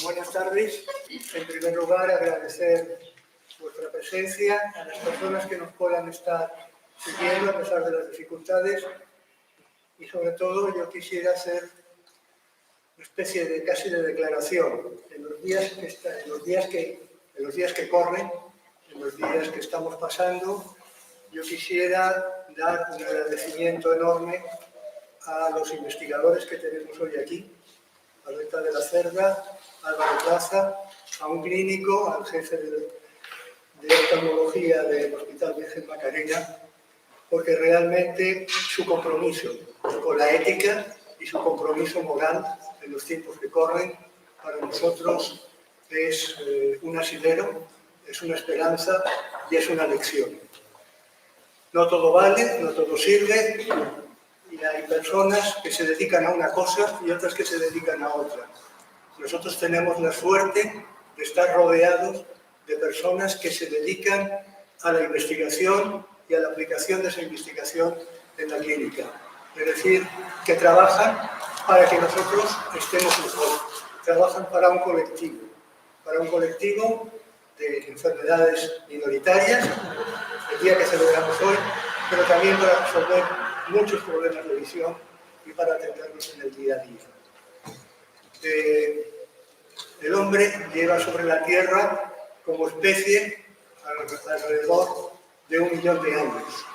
Buenas tardes. En primer lugar, agradecer vuestra presencia, a las personas que nos puedan estar siguiendo a pesar de las dificultades, y sobre todo yo quisiera hacer una especie de casi de declaración en los días que corren, en los días que estamos pasando. Yo quisiera dar un agradecimiento enorme a los investigadores que tenemos hoy aquí, a Rita de la Cerda, a Álvaro Plaza, a un clínico, al jefe de oftalmología del Hospital Virgen Macarena, porque realmente su compromiso con la ética y su compromiso moral en los tiempos que corren, para nosotros es un asidero, es una esperanza y es una lección. No todo vale, no todo sirve, y hay personas que se dedican a una cosa y otras que se dedican a otra. Nosotros tenemos la suerte de estar rodeados de personas que se dedican a la investigación y a la aplicación de esa investigación en la clínica. Es decir, que trabajan para que nosotros estemos mejor. Trabajan para un colectivo de enfermedades minoritarias, el día que celebramos hoy, pero también para resolver muchos problemas de visión y para atendernos en el día a día. El hombre lleva sobre la Tierra como especie alrededor de 1 millón de años.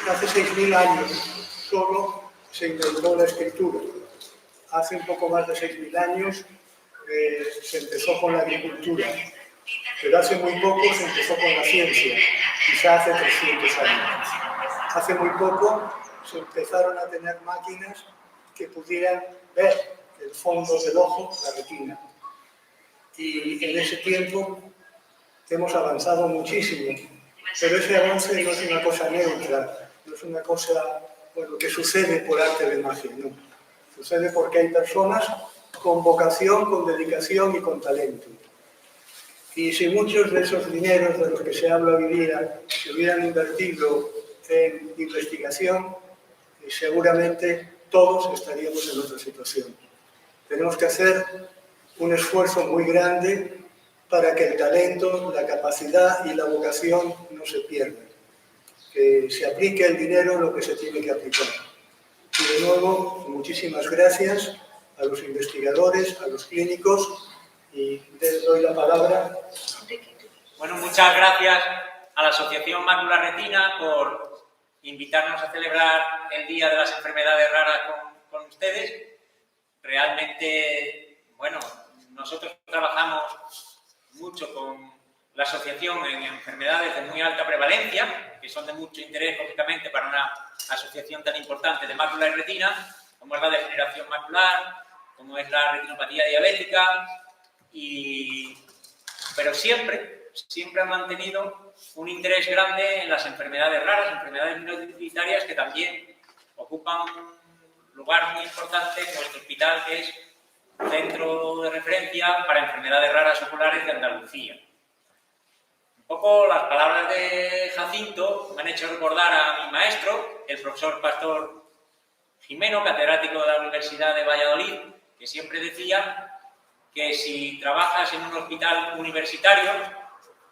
Hace 6.000 años solo se inventó la escritura. Hace un poco más de 6.000 años se empezó con la agricultura, pero hace muy poco se empezó con la ciencia, quizá hace 300 años. Hace muy poco se empezaron a tener máquinas que pudieran ver el fondo del ojo, la retina. Y en ese tiempo hemos avanzado muchísimo, pero ese avance no es una cosa neutra, no es una cosa que sucede por arte de magia, no. Sucede porque hay personas con vocación, con dedicación y con talento. Y si muchos de esos dineros de los que se habla hoy día se hubieran invertido en investigación, seguramente todos estaríamos en otra situación. Tenemos que hacer un esfuerzo muy grande para que el talento, la capacidad y la vocación no se pierdan. Que se aplique el dinero en lo que se tiene que aplicar. Y de nuevo, muchísimas gracias a los investigadores, a los clínicos, y les doy la palabra. Bueno, muchas gracias a la Asociación Mácula Retina por invitarnos a celebrar el Día de las Enfermedades Raras con ustedes. Realmente, bueno, nosotros trabajamos mucho con la asociación en enfermedades de muy alta prevalencia, que son de mucho interés, lógicamente, para una asociación tan importante de mácula y retina, como es la degeneración macular, como es la retinopatía diabética, pero siempre han mantenido un interés grande en las enfermedades raras, enfermedades minoritarias que también ocupan un lugar muy importante en nuestro hospital, que es un centro de referencia para enfermedades raras oculares de Andalucía. Un poco las palabras de Jacinto me han hecho recordar a mi maestro, el profesor Pastor Jimeno, catedrático de la Universidad de Valladolid, que siempre decía que si trabajas en un hospital universitario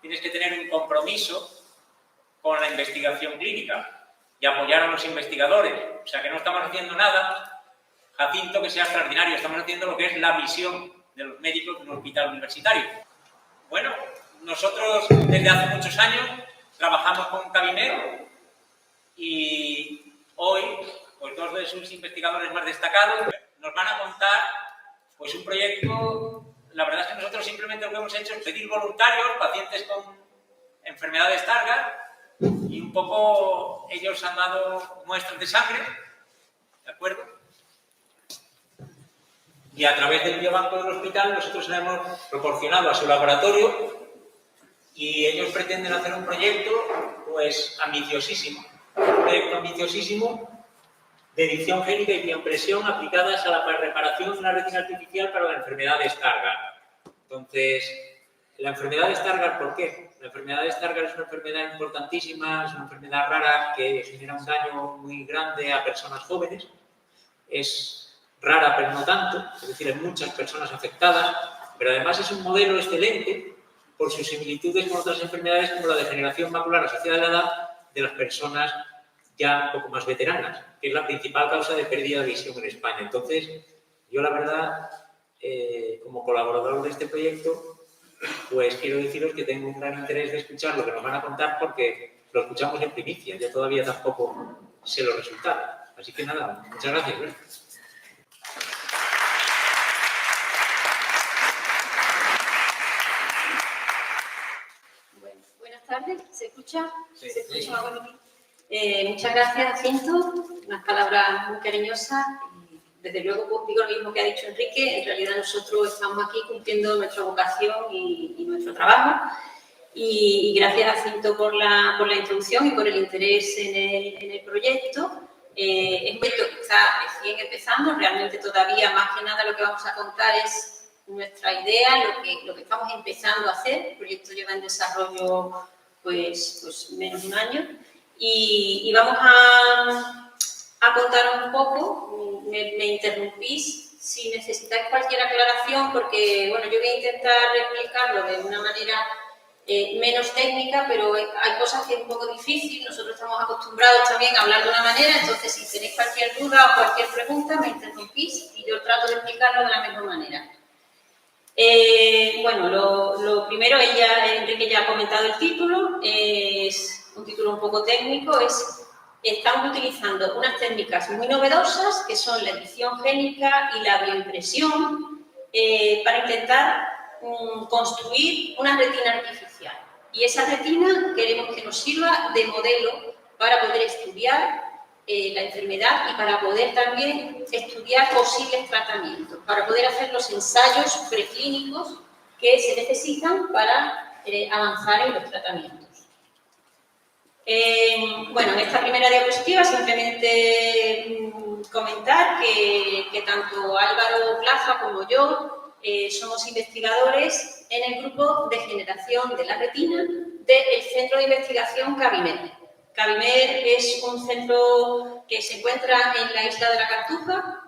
tienes que tener un compromiso con la investigación clínica y apoyar a los investigadores. O sea, que no estamos haciendo nada, Jacinto, que sea extraordinario, estamos haciendo lo que es la misión de los médicos de un hospital universitario. Bueno, nosotros desde hace muchos años trabajamos con Cabimed y hoy, pues, dos de sus investigadores más destacados nos van a contar pues un proyecto. La verdad es que nosotros simplemente lo que hemos hecho es pedir voluntarios, pacientes con enfermedades Stargardt, y un poco ellos han dado muestras de sangre, ¿de acuerdo? Y a través del biobanco del hospital nosotros le hemos proporcionado a su laboratorio y ellos pretenden hacer un proyecto pues ambiciosísimo, de edición génica y bioimpresión aplicadas a la reparación de una retina artificial para la enfermedad de Stargardt. Entonces, la enfermedad de Stargardt, ¿por qué? La enfermedad de Stargardt es una enfermedad importantísima, es una enfermedad rara que genera un daño muy grande a personas jóvenes. Es rara pero no tanto, es decir, hay muchas personas afectadas, pero además es un modelo excelente por sus similitudes con otras enfermedades como la degeneración macular asociada a la edad de las personas ya un poco más veteranas, que es la principal causa de pérdida de visión en España. Entonces, yo la verdad, como colaborador de este proyecto, pues quiero deciros que tengo un gran interés de escuchar lo que nos van a contar porque lo escuchamos en primicia, yo todavía tampoco sé los resultados. Así que nada, muchas gracias. Bueno, buenas tardes, ¿se escucha? Sí, ¿Se escucha? sí. Bueno, muchas gracias, Jacinto, unas palabras muy cariñosas. Desde luego pues, digo lo mismo que ha dicho Enrique, en realidad nosotros estamos aquí cumpliendo nuestra vocación y nuestro trabajo. Y gracias, Jacinto, por la introducción y por el interés en el proyecto. Es un proyecto que está recién empezando, realmente todavía más que nada lo que vamos a contar es nuestra idea, lo que estamos empezando a hacer. El proyecto lleva en desarrollo pues menos de un año y vamos a contaros un poco, me interrumpís si necesitáis cualquier aclaración porque, bueno, yo voy a intentar explicarlo de una manera menos técnica, pero hay cosas que es un poco difícil, nosotros estamos acostumbrados también a hablar de una manera, entonces si tenéis cualquier duda o cualquier pregunta me interrumpís y yo trato de explicarlo de la misma manera. Bueno, lo primero, Enrique ya ha comentado el título, es un título un poco técnico, estamos utilizando unas técnicas muy novedosas que son la edición génica y la bioimpresión para intentar construir una retina artificial. Y esa retina queremos que nos sirva de modelo para poder estudiar la enfermedad y para poder también estudiar posibles tratamientos, para poder hacer los ensayos preclínicos que se necesitan para avanzar en los tratamientos. Bueno, en esta primera diapositiva simplemente comentar que tanto Álvaro Plaza como yo somos investigadores en el grupo de generación de la retina del Centro de Investigación CABIMED. CABIMED es un centro que se encuentra en la isla de la Cartuja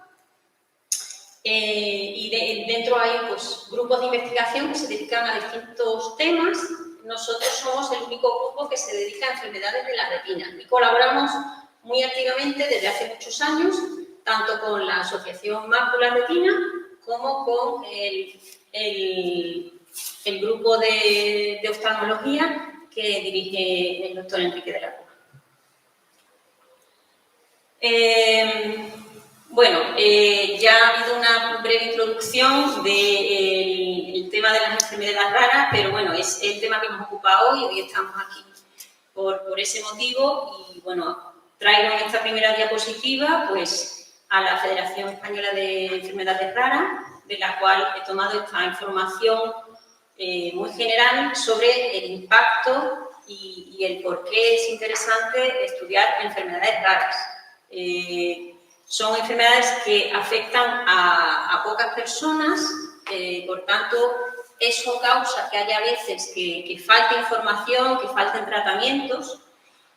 y dentro hay pues, grupos de investigación que se dedican a distintos temas. Nosotros somos el único grupo que se dedica a enfermedades de la retina y colaboramos muy activamente desde hace muchos años, tanto con la Asociación Mácula Retina como con el grupo de oftalmología que dirige el doctor Enrique de la Cruz. Bueno, ya ha habido una breve introducción del tema de las enfermedades raras, pero bueno, es el tema que nos ocupa hoy, hoy estamos aquí por ese motivo y bueno, traigo en esta primera diapositiva pues a la Federación Española de Enfermedades Raras, de la cual he tomado esta información muy general sobre el impacto y el por qué es interesante estudiar enfermedades raras. Son enfermedades que afectan a pocas personas, por tanto, eso causa que haya veces que falte información, que falten tratamientos,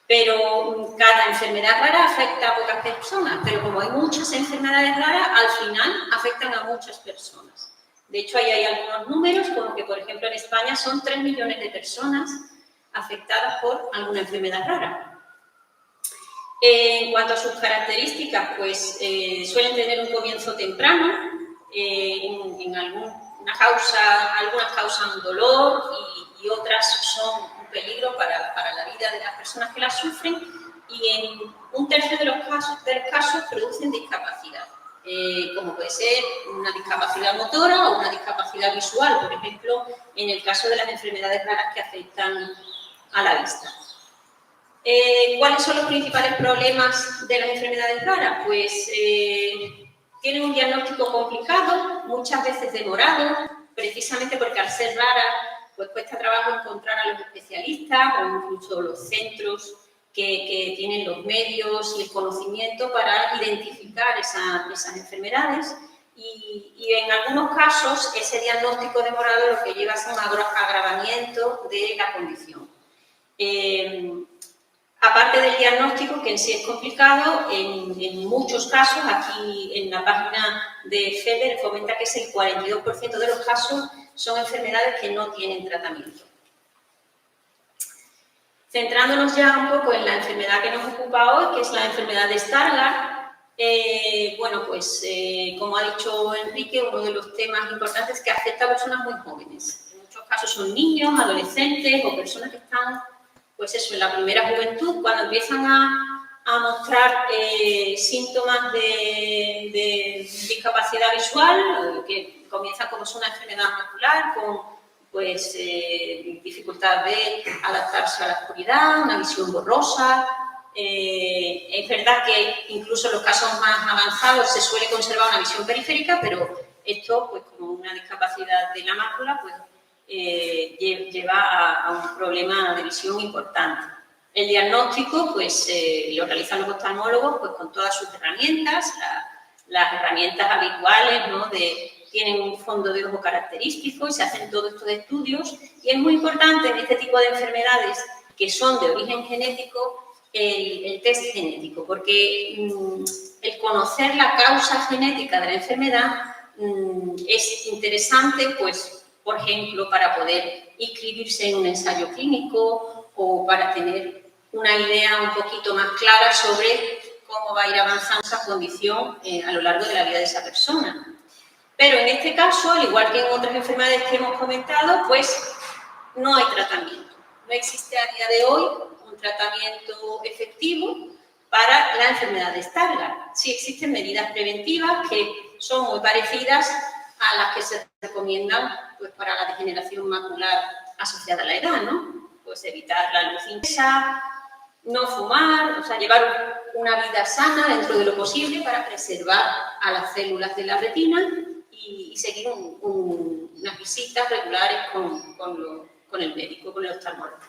pero cada enfermedad rara afecta a pocas personas, pero como hay muchas enfermedades raras, al final afectan a muchas personas. De hecho, ahí hay algunos números, como que, por ejemplo, en España son 3 millones de personas afectadas por alguna enfermedad rara. En cuanto a sus características, pues suelen tener un comienzo temprano, algunas causan dolor y otras son un peligro para la vida de las personas que las sufren y en un tercio de los casos producen discapacidad, como puede ser una discapacidad motora o una discapacidad visual, por ejemplo, en el caso de las enfermedades raras que afectan a la vista. ¿Cuáles son los principales problemas de las enfermedades raras? Pues tienen un diagnóstico complicado, muchas veces demorado, precisamente porque al ser raras pues cuesta trabajo encontrar a los especialistas o incluso los centros que tienen los medios y el conocimiento para identificar esas enfermedades y en algunos casos ese diagnóstico demorado lo que lleva es un agravamiento de la condición. Aparte del diagnóstico, que en sí es complicado, en muchos casos, aquí en la página de FEDER comenta que es el 42% de los casos son enfermedades que no tienen tratamiento. Centrándonos ya un poco en la enfermedad que nos ocupa hoy, que es la enfermedad de Stargardt, bueno, pues como ha dicho Enrique, uno de los temas importantes es que afecta a personas muy jóvenes. En muchos casos son niños, adolescentes o personas que están, pues eso, en la primera juventud, cuando empiezan a mostrar síntomas de discapacidad visual, que comienzan como una enfermedad macular, con pues dificultad de adaptarse a la oscuridad, una visión borrosa. Es verdad que incluso en los casos más avanzados se suele conservar una visión periférica, pero esto, pues como una discapacidad de la mácula, pues lleva a un problema de visión importante. El diagnóstico, pues lo realizan los oftalmólogos, pues con todas sus herramientas, las herramientas habituales, ¿no? Tienen un fondo de ojo característico y se hacen todos estos estudios. Y es muy importante en este tipo de enfermedades que son de origen genético el test genético, porque el conocer la causa genética de la enfermedad es interesante, pues, por ejemplo, para poder inscribirse en un ensayo clínico o para tener una idea un poquito más clara sobre cómo va a ir avanzando esa condición a lo largo de la vida de esa persona. Pero en este caso, al igual que en otras enfermedades que hemos comentado, pues no hay tratamiento. No existe a día de hoy un tratamiento efectivo para la enfermedad de Stargardt. Sí existen medidas preventivas que son muy parecidas a las que se recomiendan, pues, para la degeneración macular asociada a la edad, ¿no? Pues evitar la luz intensa, no fumar, o sea, llevar una vida sana dentro de lo posible para preservar a las células de la retina y seguir unas visitas regulares con el médico, con el oftalmólogo.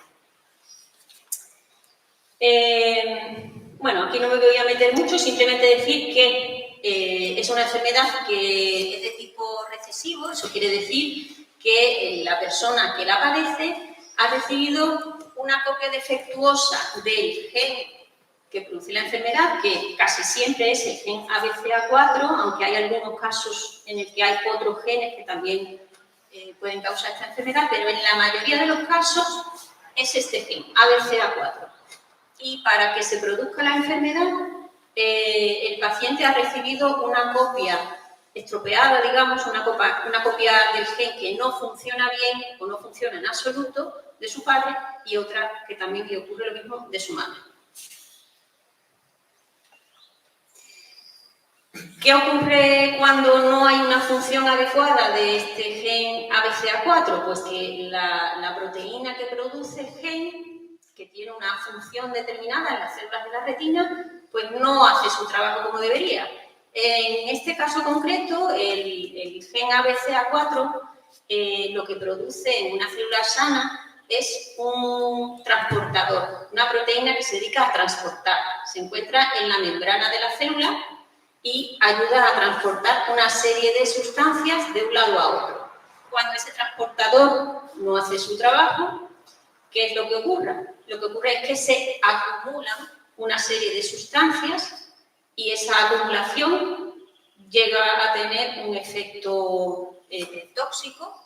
Bueno, aquí no me voy a meter mucho, simplemente decir que es una enfermedad que es de tipo recesivo, eso quiere decir que la persona que la padece ha recibido una copia defectuosa del gen que produce la enfermedad, que casi siempre es el gen ABCA4, aunque hay algunos casos en el que hay otros genes que también pueden causar esta enfermedad, pero en la mayoría de los casos es este gen, ABCA4. Y para que se produzca la enfermedad, el paciente ha recibido una copia estropeada, digamos, una copia del gen que no funciona bien o no funciona en absoluto de su padre y otra que también le ocurre lo mismo de su madre. ¿Qué ocurre cuando no hay una función adecuada de este gen ABCA4? Pues que la proteína que produce el gen, que tiene una función determinada en las células de la retina, pues no hace su trabajo como debería. En este caso concreto, el gen ABCA4 lo que produce en una célula sana es un transportador, una proteína que se dedica a transportar. Se encuentra en la membrana de la célula y ayuda a transportar una serie de sustancias de un lado a otro. Cuando ese transportador no hace su trabajo, ¿qué es lo que ocurre? Lo que ocurre es que se acumulan una serie de sustancias y esa acumulación llega a tener un efecto tóxico.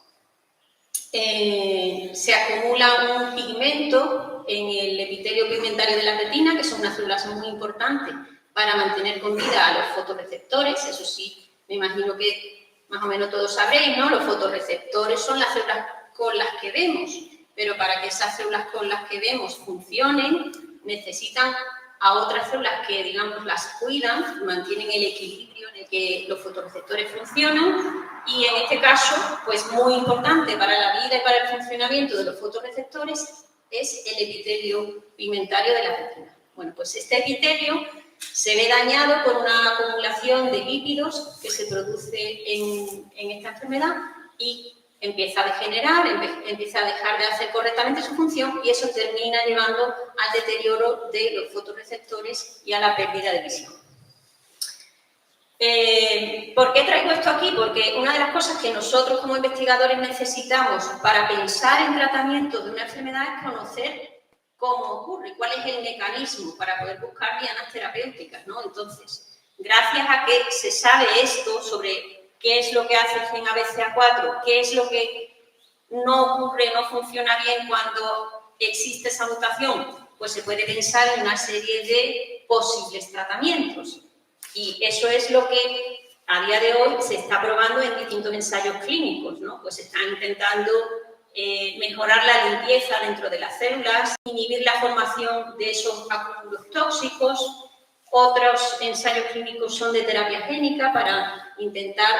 Se acumula un pigmento en el epitelio pigmentario de la retina, que son unas células muy importantes para mantener con vida a los fotorreceptores. Eso sí, me imagino que más o menos todos sabréis, ¿no? Los fotorreceptores son las células con las que vemos, pero para que esas células con las que vemos funcionen, necesitan a otras células que, digamos, las cuidan, mantienen el equilibrio en el que los fotorreceptores funcionan, y en este caso, pues muy importante para la vida y para el funcionamiento de los fotorreceptores es el epitelio pigmentario de la retina. Bueno, pues este epitelio se ve dañado por una acumulación de lípidos que se produce en esta enfermedad y empieza a degenerar, empieza a dejar de hacer correctamente su función y eso termina llevando al deterioro de los fotorreceptores y a la pérdida de visión. ¿Por qué traigo esto aquí? Porque una de las cosas que nosotros como investigadores necesitamos para pensar en tratamiento de una enfermedad es conocer cómo ocurre, cuál es el mecanismo para poder buscar dianas terapéuticas, ¿no? Entonces, gracias a que se sabe esto sobre qué es lo que hace el gen ABCA4, qué es lo que no ocurre, no funciona bien cuando existe esa mutación, pues se puede pensar en una serie de posibles tratamientos. Y eso es lo que a día de hoy se está probando en distintos ensayos clínicos, ¿no? Pues se están intentando mejorar la limpieza dentro de las células, inhibir la formación de esos acúmulos tóxicos. Otros ensayos clínicos son de terapia génica para intentar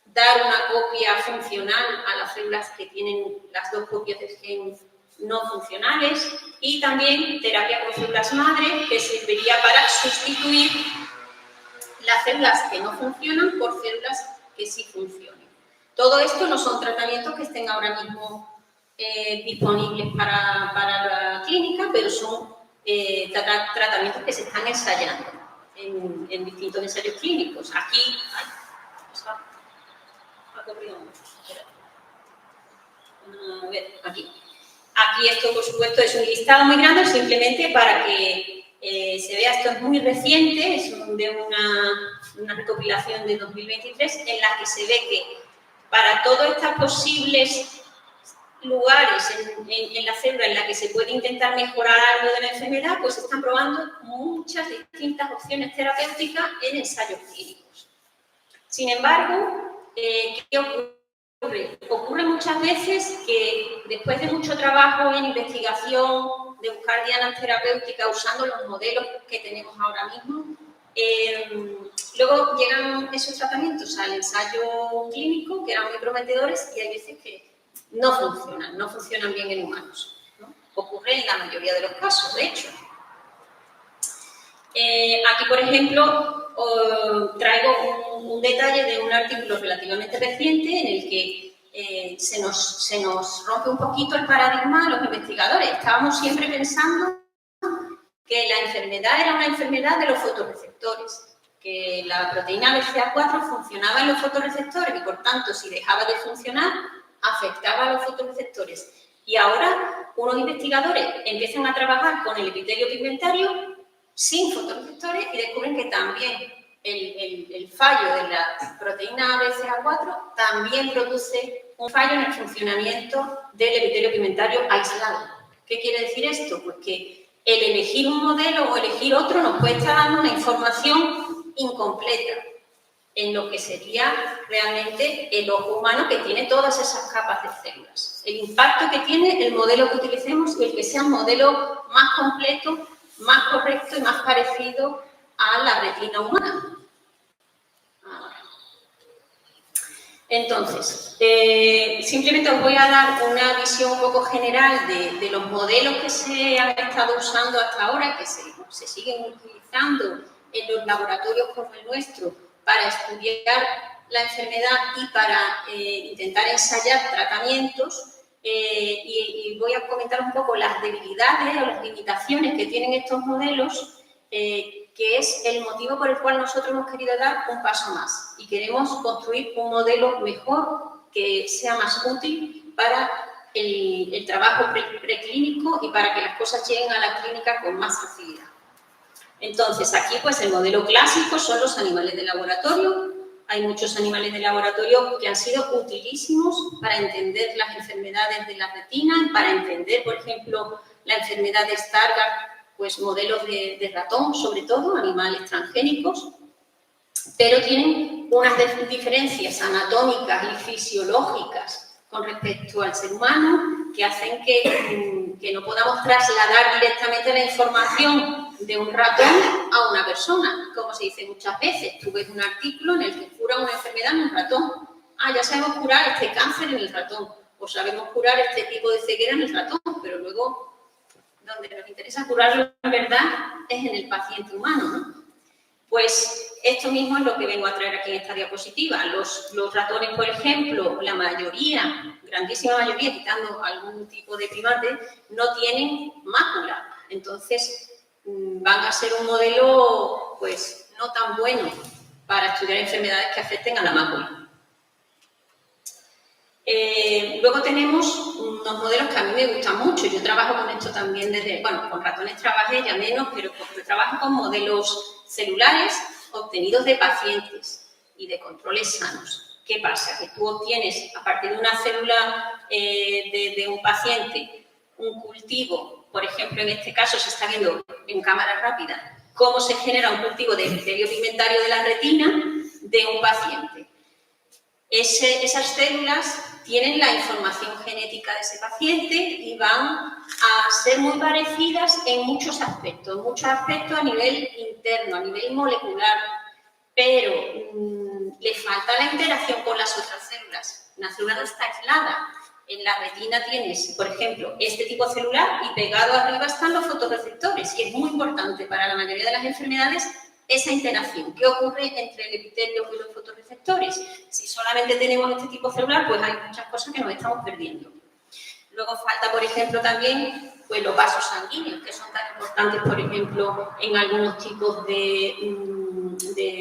dar una copia funcional a las células que tienen las dos copias del gen no funcionales, y también terapia con células madre, que serviría para sustituir las células que no funcionan por células que sí funcionan. Todo esto no son tratamientos que estén ahora mismo disponibles para la clínica, pero son tratamientos que se están ensayando en distintos ensayos clínicos. Aquí, aquí esto, por supuesto, es un listado muy grande, simplemente para que se vea. Esto es muy reciente, es de una recopilación de 2023, en la que se ve que para todos estos posibles lugares en la célula en la que se puede intentar mejorar algo de la enfermedad, pues se están probando muchas distintas opciones terapéuticas en ensayos clínicos. Sin embargo, ¿qué ocurre? Ocurre muchas veces que después de mucho trabajo en investigación, de buscar dianas terapéuticas usando los modelos que tenemos ahora mismo, luego llegan esos tratamientos al ensayo clínico, que eran muy prometedores, y hay veces que no funcionan bien en humanos, ¿no? Ocurre en la mayoría de los casos, de hecho. Aquí, por ejemplo, traigo un detalle de un artículo relativamente reciente en el que se nos rompe un poquito el paradigma a los investigadores. Estábamos siempre pensando que la enfermedad era una enfermedad de los fotorreceptores, que la proteína BCA4 funcionaba en los fotorreceptores y, por tanto, si dejaba de funcionar, afectaba a los fotorreceptores. Y ahora unos investigadores empiezan a trabajar con el epitelio pigmentario sin fotorreceptores y descubren que también el fallo de la proteína BCA4 también produce un fallo en el funcionamiento del epitelio pigmentario aislado. ¿Qué quiere decir esto? Pues que el elegir un modelo o elegir otro nos puede estar dando una información incompleta en lo que sería realmente el ojo humano, que tiene todas esas capas de células. El impacto que tiene el modelo que utilicemos y el que sea un modelo más completo, más correcto y más parecido a la retina humana. Entonces, simplemente os voy a dar una visión un poco general de los modelos que se han estado usando hasta ahora, que se siguen utilizando en los laboratorios como el nuestro para estudiar la enfermedad y para intentar ensayar tratamientos. Y voy a comentar un poco las debilidades o las limitaciones que tienen estos modelos, que es el motivo por el cual nosotros hemos querido dar un paso más y queremos construir un modelo mejor que sea más útil para el trabajo preclínico y para que las cosas lleguen a la clínica con más facilidad. Entonces, aquí pues el modelo clásico son los animales de laboratorio. Hay muchos animales de laboratorio que han sido utilísimos para entender las enfermedades de la retina, para entender, por ejemplo, la enfermedad de Stargardt, pues modelos de ratón, sobre todo, animales transgénicos, pero tienen unas diferencias anatómicas y fisiológicas con respecto al ser humano que hacen que no podamos trasladar directamente la información de un ratón a una persona. Como se dice muchas veces, tú ves un artículo en el que cura una enfermedad en un ratón. Ah, ya sabemos curar este cáncer en el ratón, o sabemos curar este tipo de ceguera en el ratón, pero luego donde nos interesa curarlo en verdad es en el paciente humano, ¿no? Pues esto mismo es lo que vengo a traer aquí en esta diapositiva. Los ratones, por ejemplo, la mayoría, grandísima mayoría, quitando algún tipo de primate, no tienen mácula. Entonces, van a ser un modelo, pues, no tan bueno para estudiar enfermedades que afecten a la mácula. Luego tenemos unos modelos que a mí me gustan mucho. Yo trabajo con esto también desde, bueno, con ratones trabajé ya menos, pero yo trabajo con modelos celulares obtenidos de pacientes y de controles sanos. ¿Qué pasa? Que tú obtienes, a partir de una célula de un paciente, un cultivo, por ejemplo, en este caso se está viendo en cámara rápida cómo se genera un cultivo de epitelio pigmentario de la retina de un paciente. Esas células tienen la información genética de ese paciente y van a ser muy parecidas en muchos aspectos a nivel interno, a nivel molecular, pero le falta la interacción con las otras células. Una célula no está aislada. En la retina tienes, por ejemplo, este tipo celular y pegado arriba están los fotorreceptores, y es muy importante para la mayoría de las enfermedades esa interacción. ¿Qué ocurre entre el epitelio y los fotorreceptores? Si solamente tenemos este tipo celular, pues hay muchas cosas que nos estamos perdiendo. Luego falta, por ejemplo, también pues, los vasos sanguíneos, que son tan importantes, por ejemplo, en algunos tipos de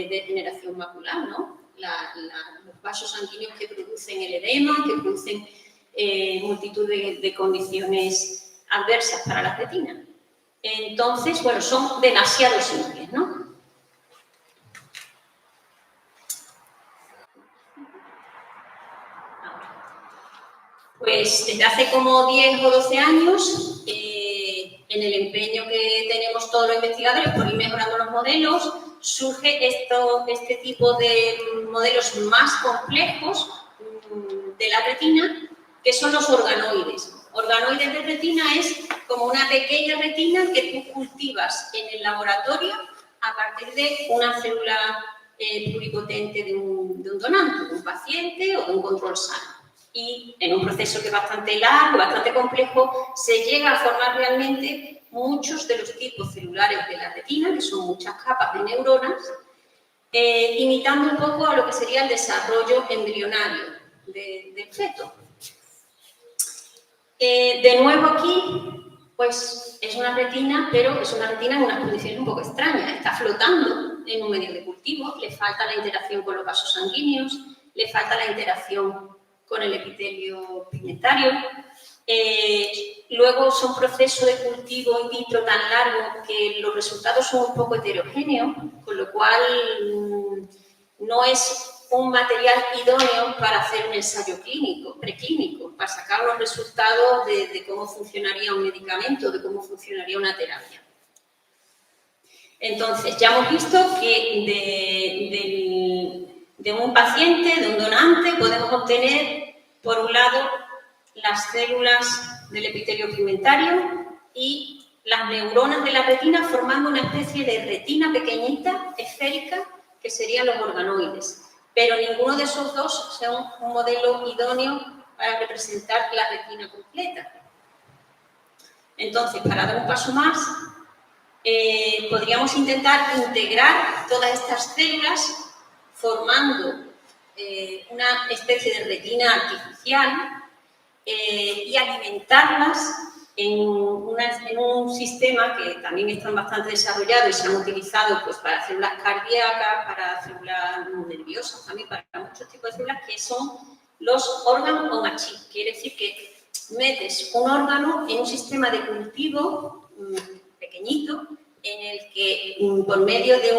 degeneración macular, ¿no? Los vasos sanguíneos que producen el edema, que producen multitud de condiciones adversas para la retina. Entonces, bueno, son demasiado simples, ¿no? Pues desde hace como 10 o 12 años, en el empeño que tenemos todos los investigadores por ir mejorando los modelos, surge este tipo de modelos más complejos de la retina, que son los organoides. Organoides de retina es como una pequeña retina que tú cultivas en el laboratorio a partir de una célula pluripotente de un donante, de un paciente o de un control sano. Y en un proceso que es bastante largo, bastante complejo, se llega a formar realmente muchos de los tipos celulares de la retina, que son muchas capas de neuronas, imitando un poco a lo que sería el desarrollo embrionario del feto. De nuevo aquí, pues es una retina, pero es una retina en unas condiciones un poco extrañas. Está flotando en un medio de cultivo, le falta la interacción con los vasos sanguíneos, le falta la interacción con el epitelio pigmentario. Luego son procesos de cultivo in vitro tan largos que los resultados son un poco heterogéneos, con lo cual no es un material idóneo para hacer un ensayo clínico, preclínico, para sacar los resultados de cómo funcionaría un medicamento, de cómo funcionaría una terapia. Entonces, ya hemos visto que de un paciente, de un donante, podemos obtener, por un lado, las células del epitelio pigmentario y las neuronas de la retina formando una especie de retina pequeñita, esférica, que serían los organoides. Pero ninguno de esos dos sea un modelo idóneo para representar la retina completa. Entonces, para dar un paso más, podríamos intentar integrar todas estas células formando una especie de retina artificial y alimentarlas en un sistema que también están bastante desarrollados y se han utilizado pues, para células cardíacas, para células nerviosas, también para muchos tipos de células, que son los órganos on a chip. Quiere decir que metes un órgano en un sistema de cultivo pequeñito, en el que por medio de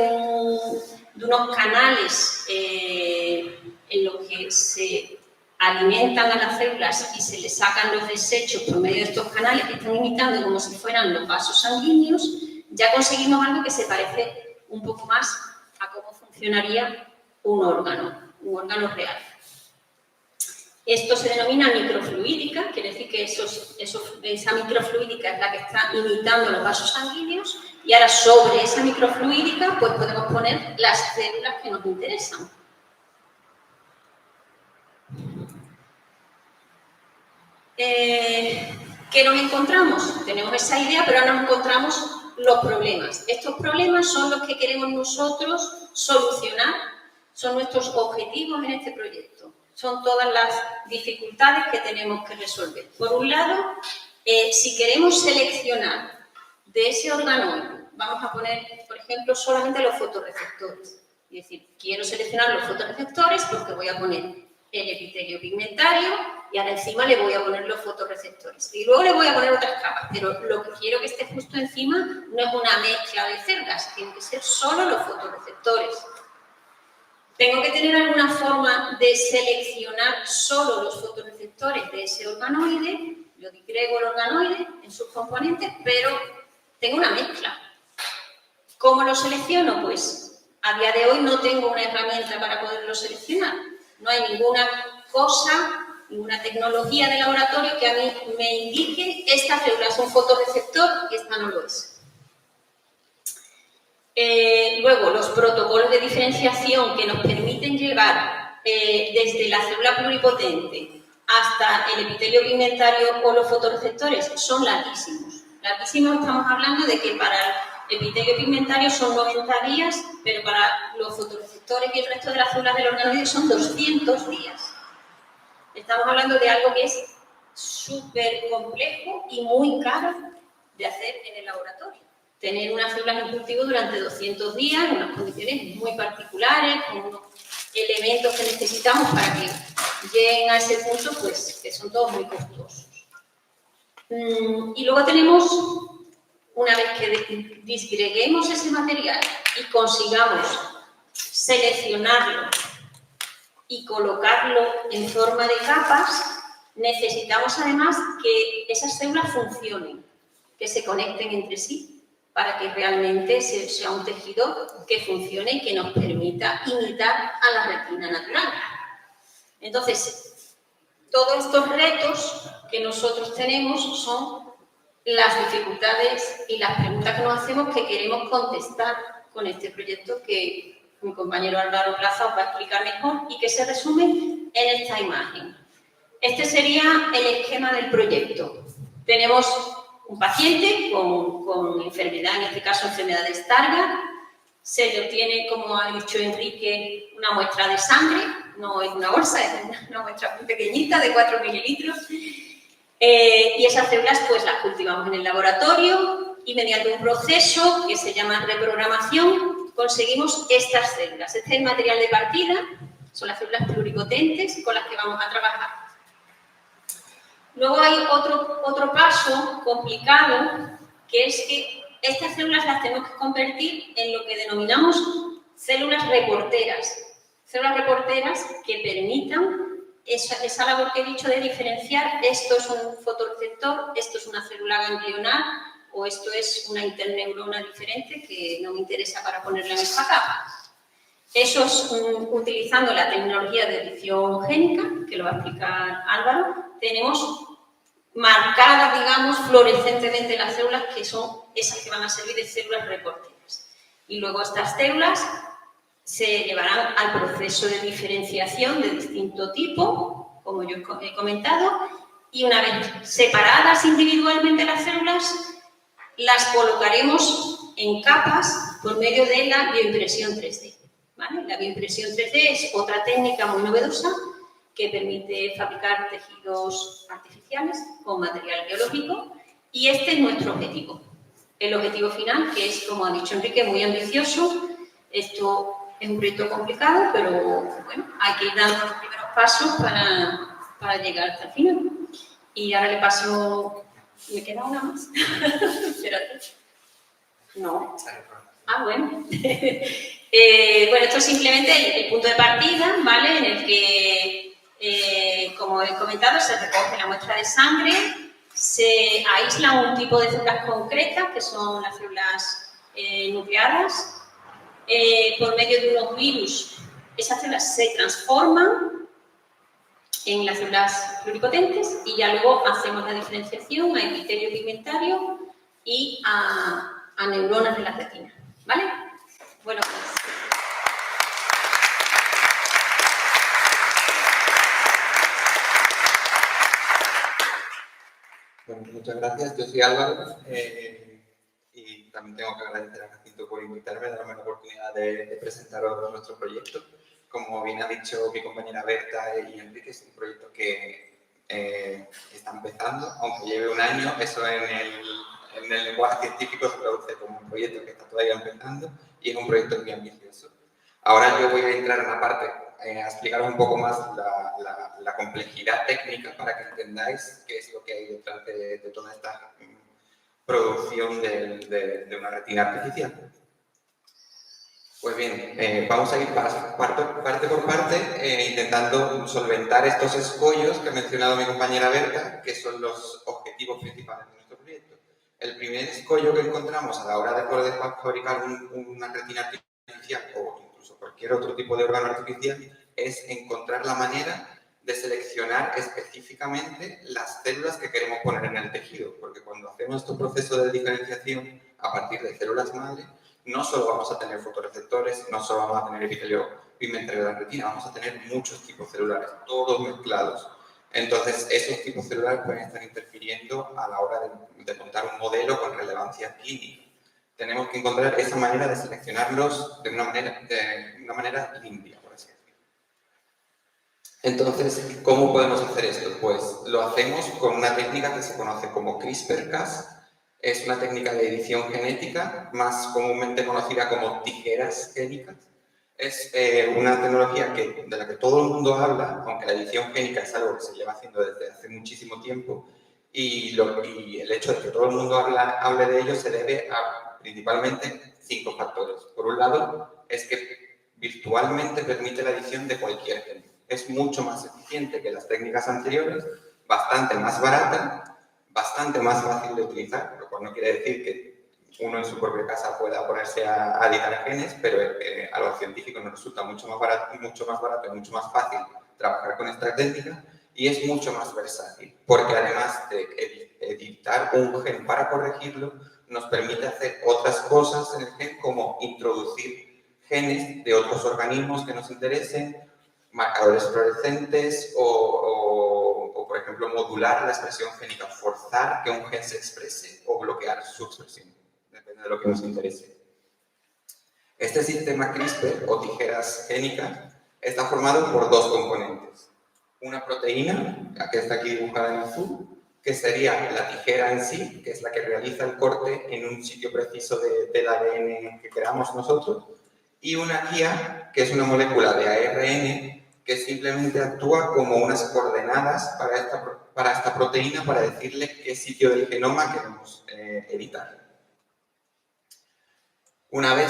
unos canales en los que se alimentan a las células y se les sacan los desechos por medio de estos canales que están imitando como si fueran los vasos sanguíneos, ya conseguimos algo que se parece un poco más a cómo funcionaría un órgano real. Esto se denomina microfluídica, quiere decir que esa microfluídica es la que está imitando los vasos sanguíneos, y ahora sobre esa microfluídica pues podemos poner las células que nos interesan. ¿Qué nos encontramos? Tenemos esa idea, pero ahora nos encontramos los problemas. Estos problemas son los que queremos nosotros solucionar, son nuestros objetivos en este proyecto. Son todas las dificultades que tenemos que resolver. Por un lado, si queremos seleccionar de ese organoide, vamos a poner, por ejemplo, solamente los fotorreceptores. Es decir, quiero seleccionar los fotorreceptores porque voy a poner el epitelio pigmentario y ahora encima le voy a poner los fotorreceptores. Y luego le voy a poner otras capas, pero lo que quiero que esté justo encima no es una mezcla de células, tienen que ser solo los fotorreceptores. Tengo que tener alguna forma de seleccionar solo los fotorreceptores de ese organoide, yo digrego el organoide en sus componentes, pero tengo una mezcla. ¿Cómo lo selecciono? Pues a día de hoy no tengo una herramienta para poderlo seleccionar. No hay ninguna cosa, ninguna tecnología de laboratorio que a mí me indique esta célula es un fotorreceptor y esta no lo es. Luego, los protocolos de diferenciación que nos permiten llegar desde la célula pluripotente hasta el epitelio pigmentario o los fotorreceptores son larguísimos. Larguísimos, estamos hablando de que para el epitelio pigmentario son 90 días, pero para los fotorreceptores y el resto de las células del organoide son 200 días. Estamos hablando de algo que es súper complejo y muy caro de hacer en el laboratorio. Tener unas células en cultivo durante 200 días, en unas condiciones muy particulares, con unos elementos que necesitamos para que lleguen a ese punto, pues que son todos muy costosos. Y luego tenemos, una vez que disgreguemos ese material y consigamos seleccionarlo y colocarlo en forma de capas, necesitamos además que esas células funcionen, que se conecten entre sí, para que realmente sea un tejido que funcione y que nos permita imitar a la retina natural. Entonces, todos estos retos que nosotros tenemos son las dificultades y las preguntas que nos hacemos que queremos contestar con este proyecto que mi compañero Álvaro Plaza os va a explicar mejor y que se resume en esta imagen. Este sería el esquema del proyecto. Tenemos un paciente con enfermedad, en este caso enfermedad de Stargardt, se le obtiene, como ha dicho Enrique, una muestra de sangre, no es una bolsa, es una muestra muy pequeñita de 4 mililitros, y esas células pues las cultivamos en el laboratorio y mediante un proceso que se llama reprogramación conseguimos estas células. Este es el material de partida, son las células pluripotentes con las que vamos a trabajar. Luego hay otro paso complicado, que es que estas células las tenemos que convertir en lo que denominamos células reporteras. Células reporteras que permitan esa labor que he dicho de diferenciar esto es un fotorreceptor, esto es una célula ganglionar o esto es una interneurona diferente que no me interesa para ponerla en esta capa. Eso es utilizando la tecnología de edición génica, que lo va a explicar Álvaro. Tenemos marcadas, digamos, fluorescentemente las células que son esas que van a servir de células reporteras. Y luego estas células se llevarán al proceso de diferenciación de distinto tipo, como yo he comentado, y una vez separadas individualmente las células, las colocaremos en capas por medio de la bioimpresión 3D. ¿Vale? La bioimpresión 3D es otra técnica muy novedosa que permite fabricar tejidos artificiales con material biológico y este es nuestro objetivo. El objetivo final, que es, como ha dicho Enrique, muy ambicioso. Esto es un proyecto complicado, pero bueno, hay que ir dando los primeros pasos para llegar hasta el final. Y ahora le paso... ¿Me queda una más? Espérate. No. Ah, bueno. Bueno, esto es simplemente el punto de partida, ¿vale? En el que, como he comentado, se recoge la muestra de sangre, se aísla un tipo de células concretas, que son las células nucleadas. Por medio de unos virus, esas células se transforman en las células pluripotentes y ya luego hacemos la diferenciación a epitelio pigmentario y a neuronas de la retina, ¿vale? Bueno, pues... Bueno, muchas gracias. Yo soy Álvaro y también tengo que agradecer a Jacinto por invitarme, darme la oportunidad de presentaros nuestro proyecto. Como bien ha dicho mi compañera Berta y Enrique, es un proyecto que está empezando, aunque lleve un año, eso en el lenguaje científico se traduce como un proyecto que está todavía empezando y es un proyecto muy ambicioso. Ahora yo voy a entrar en la parte a explicaros un poco más la complejidad técnica para que entendáis qué es lo que hay detrás de toda esta producción de una retina artificial. Pues bien, vamos a ir parte por parte intentando solventar estos escollos que ha mencionado mi compañera Berta, que son los objetivos principales de nuestro proyecto. El primer escollo que encontramos a la hora de poder fabricar una retina artificial o incluso cualquier otro tipo de órgano artificial es encontrar la manera de seleccionar específicamente las células que queremos poner en el tejido, porque cuando hacemos estos procesos de diferenciación a partir de células madre, no solo vamos a tener fotorreceptores, no solo vamos a tener epitelio pigmentario de la retina, vamos a tener muchos tipos celulares, todos mezclados. Entonces, esos tipos celulares pueden estar interfiriendo a la hora de montar un modelo con relevancia clínica. Tenemos que encontrar esa manera de seleccionarlos de una manera limpia, por así decirlo. Entonces, ¿cómo podemos hacer esto? Pues lo hacemos con una técnica que se conoce como CRISPR-Cas. Es una técnica de edición genética, más comúnmente conocida como tijeras génicas. Es una tecnología de la que todo el mundo habla, aunque la edición génica es algo que se lleva haciendo desde hace muchísimo tiempo, y el hecho de que todo el mundo hable de ello se debe a principalmente 5 factores. Por un lado, es que virtualmente permite la edición de cualquier gen. Es mucho más eficiente que las técnicas anteriores, bastante más barata, bastante más fácil de utilizar, lo cual no quiere decir que uno en su propia casa pueda ponerse a editar genes, pero a los científicos nos resulta mucho más barato y mucho más fácil trabajar con esta técnica, y es mucho más versátil, porque además de editar un gen para corregirlo, nos permite hacer otras cosas en el gen, como introducir genes de otros organismos que nos interesen, marcadores fluorescentes o, por ejemplo, modular la expresión génica, forzar que un gen se exprese o bloquear su expresión, depende de lo que nos interese. Este sistema CRISPR o tijeras génicas está formado por 2 componentes. Una proteína, la que está aquí dibujada en azul, que sería la tijera en sí, que es la que realiza el corte en un sitio preciso del ADN que queramos nosotros, y una guía, que es una molécula de ARN que simplemente actúa como unas coordenadas para esta proteína para decirle qué sitio del genoma queremos editar. Una vez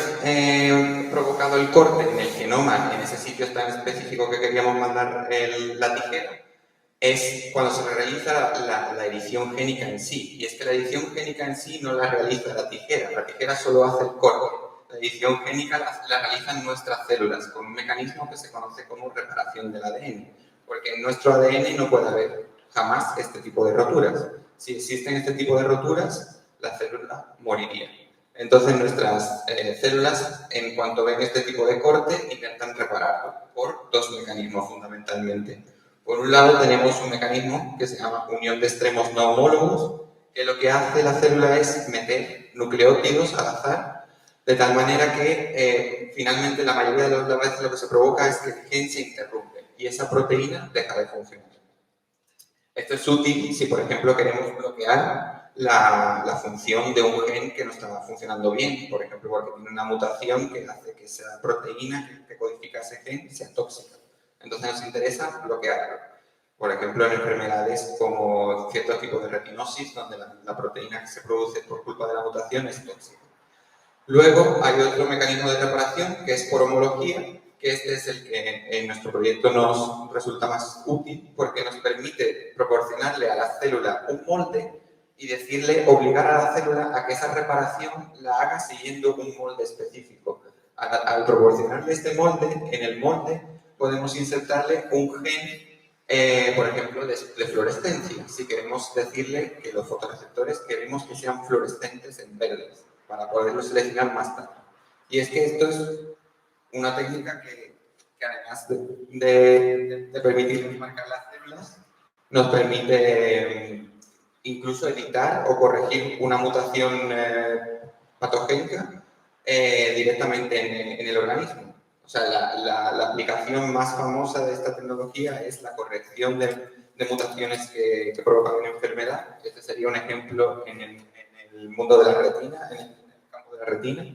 provocado el corte en el genoma, en ese sitio tan específico que queríamos mandar la tijera, es cuando se realiza la edición génica en sí. Y es que la edición génica en sí no la realiza la tijera solo hace el corte. La edición génica la realizan nuestras células con un mecanismo que se conoce como reparación del ADN, porque en nuestro ADN no puede haber jamás este tipo de roturas. Si existen este tipo de roturas, la célula moriría. Entonces nuestras células, en cuanto ven este tipo de corte, intentan repararlo por 2 mecanismos fundamentalmente. Por un lado tenemos un mecanismo que se llama unión de extremos no homólogos, que lo que hace la célula es meter nucleótidos al azar, de tal manera que finalmente la mayoría de las veces lo que se provoca es que el gen se interrumpe y esa proteína deja de funcionar. Esto es útil si, por ejemplo, queremos bloquear la función de un gen que no está funcionando bien, por ejemplo, porque tiene una mutación que hace que esa proteína que codifica ese gen sea tóxica. Entonces nos interesa bloquearlo. Por ejemplo, en enfermedades como ciertos tipos de retinosis, donde la proteína que se produce por culpa de la mutación es tóxica. Luego hay otro mecanismo de reparación que es por homología, que este es el que en nuestro proyecto nos resulta más útil porque nos permite proporcionarle a la célula un molde y obligar a la célula a que esa reparación la haga siguiendo un molde específico. Al proporcionarle este molde, en el molde podemos insertarle un gen, por ejemplo, de fluorescencia. Si queremos decirle que los fotorreceptores queremos que sean fluorescentes en verdes, para poderlos seleccionar más tarde. Y es que esto es una técnica que además de permitir marcar las células, nos permite incluso editar o corregir una mutación patogénica directamente en el organismo. O sea, la aplicación más famosa de esta tecnología es la corrección de mutaciones que provocan una enfermedad. Este sería un ejemplo en el mundo de la retina, en el campo de la retina.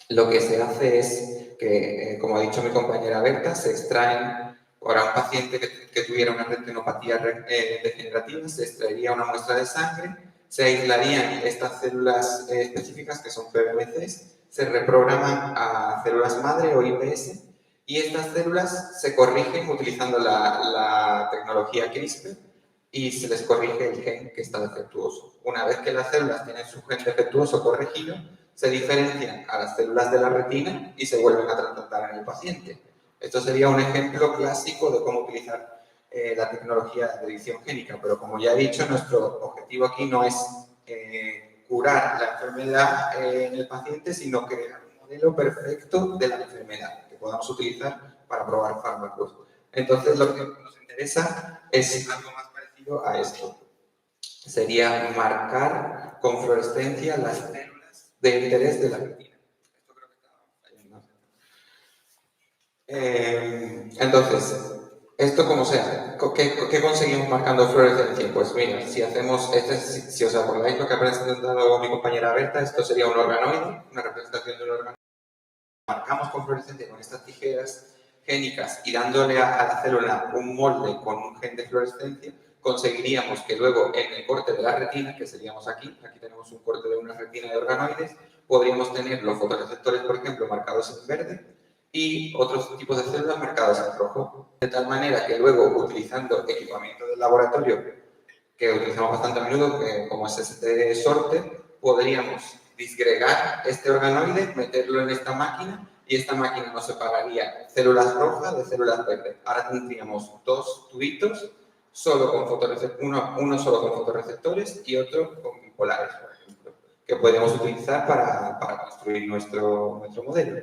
lo que se hace es que, como ha dicho mi compañera Berta, se extraen, para un paciente que tuviera una retinopatía degenerativa, se extraería una muestra de sangre, se aislarían estas células específicas, que son PBMCs, se reprograman a células madre o iPS, y estas células se corrigen utilizando la tecnología CRISPR y se les corrige el gen que está defectuoso. Una vez que las células tienen su gen defectuoso corregido, se diferencian a las células de la retina y se vuelven a trasplantar en el paciente. Esto sería un ejemplo clásico de cómo utilizar la tecnología de edición génica, pero como ya he dicho, nuestro objetivo aquí no es curar la enfermedad en el paciente, sino crear un modelo perfecto de la enfermedad que podamos utilizar para probar fármacos. Entonces, lo que nos interesa es algo más parecido a esto. Sería marcar con fluorescencia las células de interés de la retina. Esto creo que está fallando. Entonces, ¿esto cómo sea? ¿Qué conseguimos marcando fluorescencia? Pues mira, si hacemos, si os acordáis lo que ha presentado mi compañera Berta, esto sería un organoide, una representación de un organoide. Marcamos con fluorescencia con estas tijeras génicas y dándole a la célula un molde con un gen de fluorescencia, conseguiríamos que luego en el corte de la retina, que seríamos aquí tenemos un corte de una retina de organoides, podríamos tener los fotorreceptores, por ejemplo, marcados en verde y otros tipos de células marcadas en rojo. De tal manera que luego, utilizando equipamiento del laboratorio, que utilizamos bastante a menudo, como es este sorte, podríamos disgregar este organoide, meterlo en esta máquina y esta máquina nos separaría células rojas de células verdes. Ahora tendríamos dos tubitos, uno solo con fotorreceptores y otro con bipolares, por ejemplo, que podemos utilizar para construir nuestro modelo.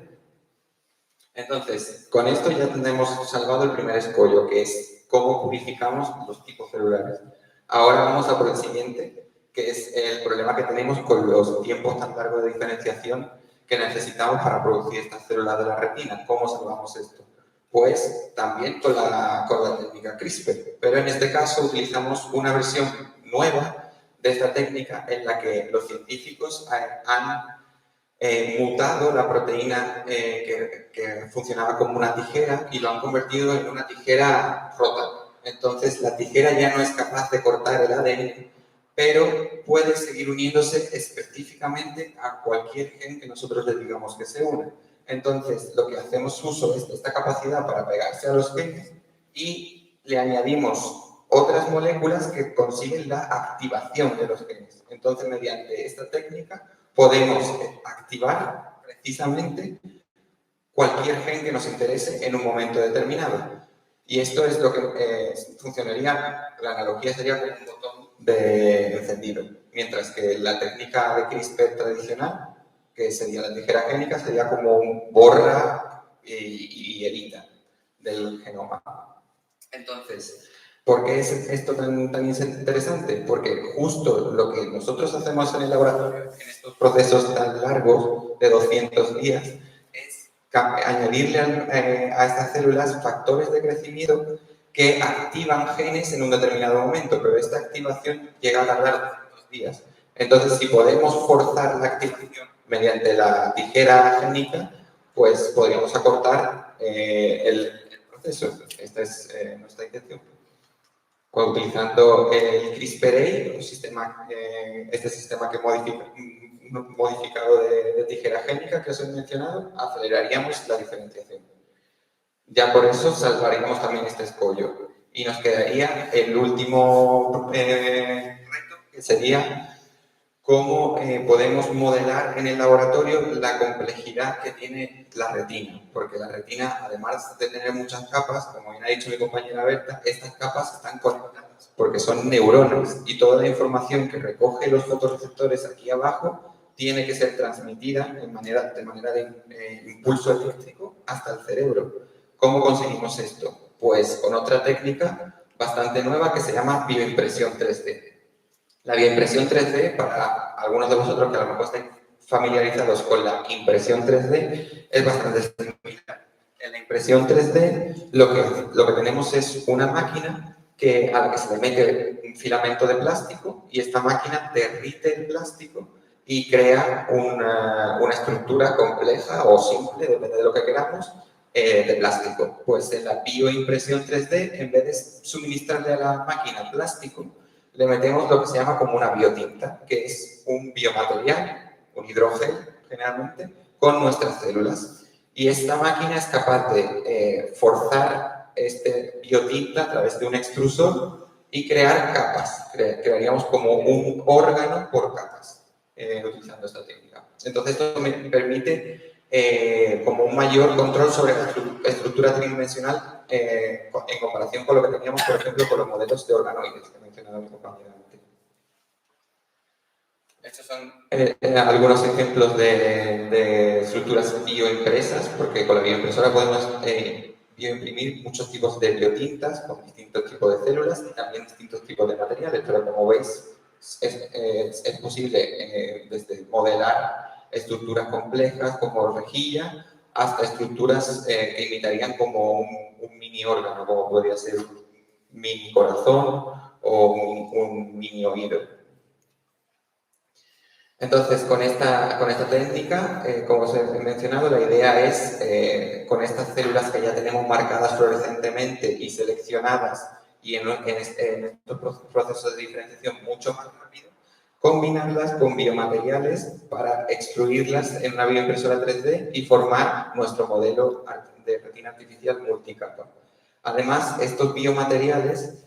Entonces, con esto ya tenemos salvado el primer escollo, que es cómo purificamos los tipos celulares. Ahora vamos a por el siguiente, que es el problema que tenemos con los tiempos tan largos de diferenciación que necesitamos para producir estas células de la retina. ¿Cómo salvamos esto? Pues también con la técnica CRISPR, pero en este caso utilizamos una versión nueva de esta técnica en la que los científicos han mutado la proteína que funcionaba como una tijera y lo han convertido en una tijera rota. Entonces, la tijera ya no es capaz de cortar el ADN, pero puede seguir uniéndose específicamente a cualquier gen que nosotros le digamos que se una. Entonces, lo que hacemos uso es de esta capacidad para pegarse a los genes y le añadimos otras moléculas que consiguen la activación de los genes. Entonces, mediante esta técnica, podemos activar precisamente cualquier gen que nos interese en un momento determinado. Y esto es lo que funcionaría, la analogía sería como un botón de encendido, mientras que la técnica de CRISPR tradicional, que sería la tijera génica, sería como un borra y edita del genoma. Entonces, ¿por qué es esto tan interesante? Porque justo lo que nosotros hacemos en el laboratorio, en estos procesos tan largos de 200 días, es añadirle a estas células factores de crecimiento que activan genes en un determinado momento, pero esta activación llega a tardar 200 días. Entonces, si podemos forzar la activación mediante la tijera génica, pues podríamos acortar el proceso. Esta es nuestra intención. Utilizando el CRISPR-A, este sistema que modificado de tijera génica que os he mencionado, aceleraríamos la diferenciación. Ya por eso salvaríamos también este escollo. Y nos quedaría el último reto, que sería cómo podemos modelar en el laboratorio la complejidad que tiene la retina. Porque la retina, además de tener muchas capas, como bien ha dicho mi compañera Berta, estas capas están conectadas porque son neuronas y toda la información que recoge los fotorreceptores aquí abajo tiene que ser transmitida de manera de impulso eléctrico hasta el cerebro. ¿Cómo conseguimos esto? Pues con otra técnica bastante nueva que se llama bioimpresión 3D. La bioimpresión 3D, para algunos de vosotros que a lo mejor estén familiarizados con la impresión 3D, es bastante similar. En la impresión 3D lo que tenemos es una máquina a la que se le mete un filamento de plástico y esta máquina derrite el plástico y crea una estructura compleja o simple, depende de lo que queramos, de plástico. Pues en la bioimpresión 3D, en vez de suministrarle a la máquina plástico, le metemos lo que se llama como una biotinta, que es un biomaterial, un hidrógeno generalmente, con nuestras células. Y esta máquina es capaz de forzar este biotinta a través de un extrusor y crear capas. Crearíamos como un órgano por capas, utilizando esta técnica. Entonces esto me permite como un mayor control sobre la estructura tridimensional en comparación con lo que teníamos, por ejemplo, con los modelos de organoides que mencionaba mi compañera antes. Estos son algunos ejemplos de estructuras bioimpresas, porque con la bioimpresora podemos bioimprimir muchos tipos de biotintas con distintos tipos de células y también distintos tipos de materiales, pero como veis es posible desde modelar estructuras complejas como rejilla hasta estructuras que imitarían como un mini órgano, como podría ser un mini corazón o un mini oído. Entonces, con esta técnica, como os he mencionado, la idea es, con estas células que ya tenemos marcadas fluorescentemente y seleccionadas y en estos procesos de diferenciación mucho más rápido, combinarlas con biomateriales para extruirlas en una bioimpresora 3D y formar nuestro modelo de retina artificial multicapa. Además, estos biomateriales